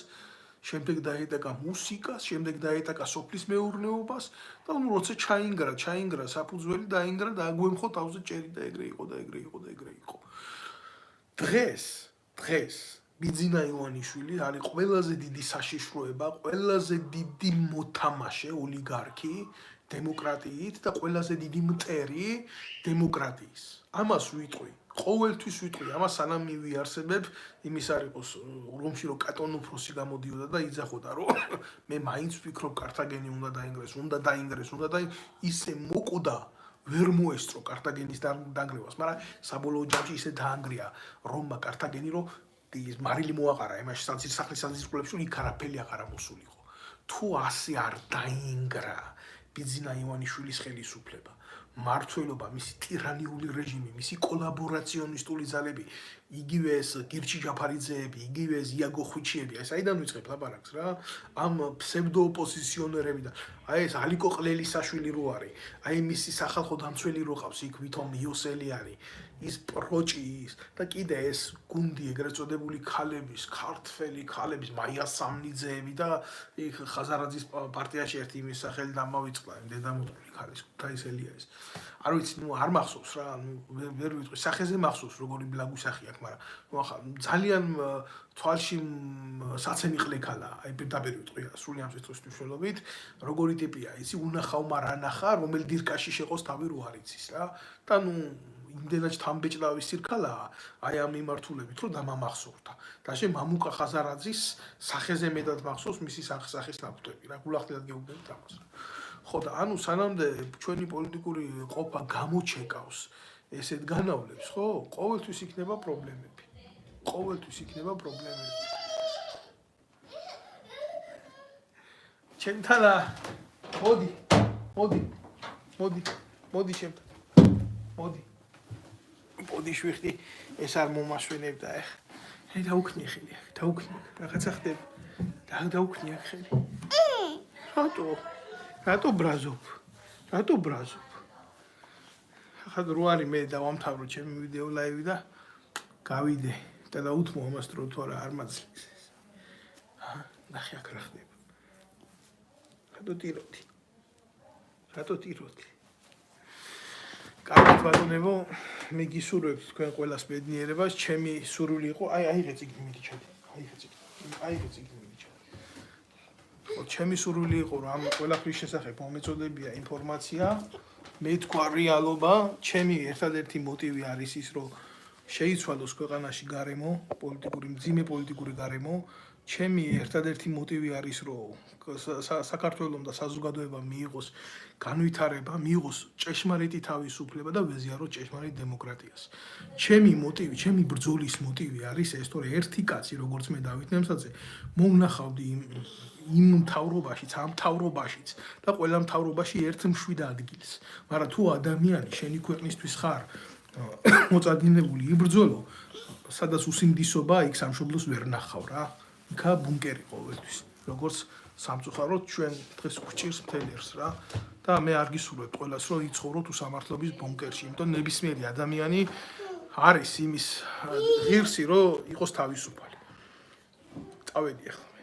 Speaker 1: შემდეგ დაეტაკა მუსიკას, შემდეგ დაეტაკა სოფლის მეურნეობას და როცა ჩაინგრა საფუძველი დაინგრა და აგვემხო თავზე ჭერი და ეგრე იყო და ეგრე იყო და ეგრე იყო. დღეს ბიძინა ივანიშვილი არის ყველაზე დიდი საშიშროება, ყველაზე დიდი მოთამაშე ოლიგარქი დემოკრატიით და ყველაზე დიდი მტერი დემოკრატიის. ამას ვიტყვი, ყოველთვის ვიტყვი, ამას სანამ მივიარსებებ, იმის არ იყოს რომში რომ კატონ უფროსი გამოდიოდა და იძახოდა, რომ მე მაინც ვფიქრობ კართაგენი უნდა დაინგრეს, ისე მოკვდა ვერ მოესწრო კართაგენის დანგრევას, მაგრამ საბოლოო ჯამში ისე დაანგრია რომმა კართაგენი, რომ ის მარილი მოაყარა იმაში სახლის საზისრულებში, იქ არაფერი აღარ მოსულიყო. თუ ასე არ დაინგრა ბიძინა ივანიშვილის ხელისუფლება, მმართველობა, მისი ტირანიული რეჟიმი, მისი კოლაბორაციონისტული ძალები, იგივე ეს გირჩი ჯაფარიძეები, იგივე ეს იაგო ხვიჩიები, აი საიდან ვიწყებ ლაპარაკს რა? ამ ფსევდოოპოზიციონერებიდან. აი ეს ალიკო ყლელისაშვილი რო არის, აი მისი სახალხო დამცველი რო ყავს, იქ ვითომ იოსელი არის, ის პროჭის და კიდე ეს გუნდი ეგრეთ წოდებული ქალების, ქართველი ქალების, მაია სამნიძეები და იქ ხაზარაძის პარტიაში ერთი იმის სახელი დამავიწყდა, დედამოწყული ქალის ქუთაისელია ეს. არ ვიცი, არ მახსოვს რა, ვერ ვიტყვი, სახეზე მახსოვს, როგორი ბლაგუ სახი აქვს, მაგრამ ახლა ძალიან თვალში საცენი ყლექალა, აი პირდაპირ ვიტყვი, სრულიად სიტყვის მნიშვნელობით, როგორი ტიპია, ისი უნახავმა რა ნახა, რომელი დირკაში შეყოს თავი რო არ იცის რა. და იმდენად თამბეჭდავი სირქალაა, აი ამ მიმართულებით, რომ დამამახსოვრდა. და შე მამუკა ხაზარაძის სახეზე მეტად მახსოვს მისი სახის ნაკვთები რა, გულახდილად გეუბნებით ამას. ხო და სანამდე ჩვენი პოლიტიკური ყოფა გამოჩეკავს ესეთ განავლებს, ხო? ყოველთვის იქნება პრობლემები. ჩემთან მოდი ჩემთან. მოდი შვიხტი, ეს არ მომასვენებდა ახლა. დაუქნია ხელი, რაღაცა ხდება. დაუქნია ხელი. რატო ბრაზობ? ახლა რო არის მე დავამთავრო ჩემი ვიდეო ლაივი და გავიდე და დაუთმო ამას დრო თუ არა არ მაძლევს ეს. ნახე აქ რა ხდება. რატო ტიროდი? კარგად ბატონებო, მე გისურვებთ თქვენ ყველას ბედნიერებას, ჩემი სურვილი იყო, აი ღე წიგნი მიჩადი. ჩემი სურვილი იყო რომ ამ ყველაფრის შესახებ მომეწოდებია ინფორმაცია მე თქვა რეალობა ჩემი ერთადერთი მოტივი არის ის რომ შეიცვალოს ქვეყანაში გარემო პოლიტიკური მძიმე პოლიტიკური გარემო ჩემი ერთადერთი მოტივი არის რომ საქართველოს და საზოგადოებამ მიიღოს განვითარება მიიღოს ჭეშმარიტი თავისუფლება და ვეზიაროთ ჭეშმარიტ დემოკრატიას ჩემი მოტივი ჩემი ბრძოლის მოტივი არის ეს თორე ერთი კაცი როგორც მე დავით ნემსაძე მომნახავდი იმ მთავრობაშიც ამ მთავრობაშიც და ყველა მთავრობაში ერთ მშვიდ ადგილს მაგრამ თუ ადამიანი შენი ქვეყნისთვის ხარ მოწადინებული იბრძოლო სადაც უსინდისობა იქ სამშობლოს ვერ ნახავ რა იქა ბუნკერი ყოველთვის როგორც სამწუხაროდ ჩვენ დღეს გვჭირს მთელ ერს რა და მე არ გისურვებ ყველას რომ იცხოვროთ უსამართლობის ბუნკერში იმიტომ ნებისმიერი ადამიანი არის იმის ღირსი რომ იყოს თავისუფალი წავედი ახლა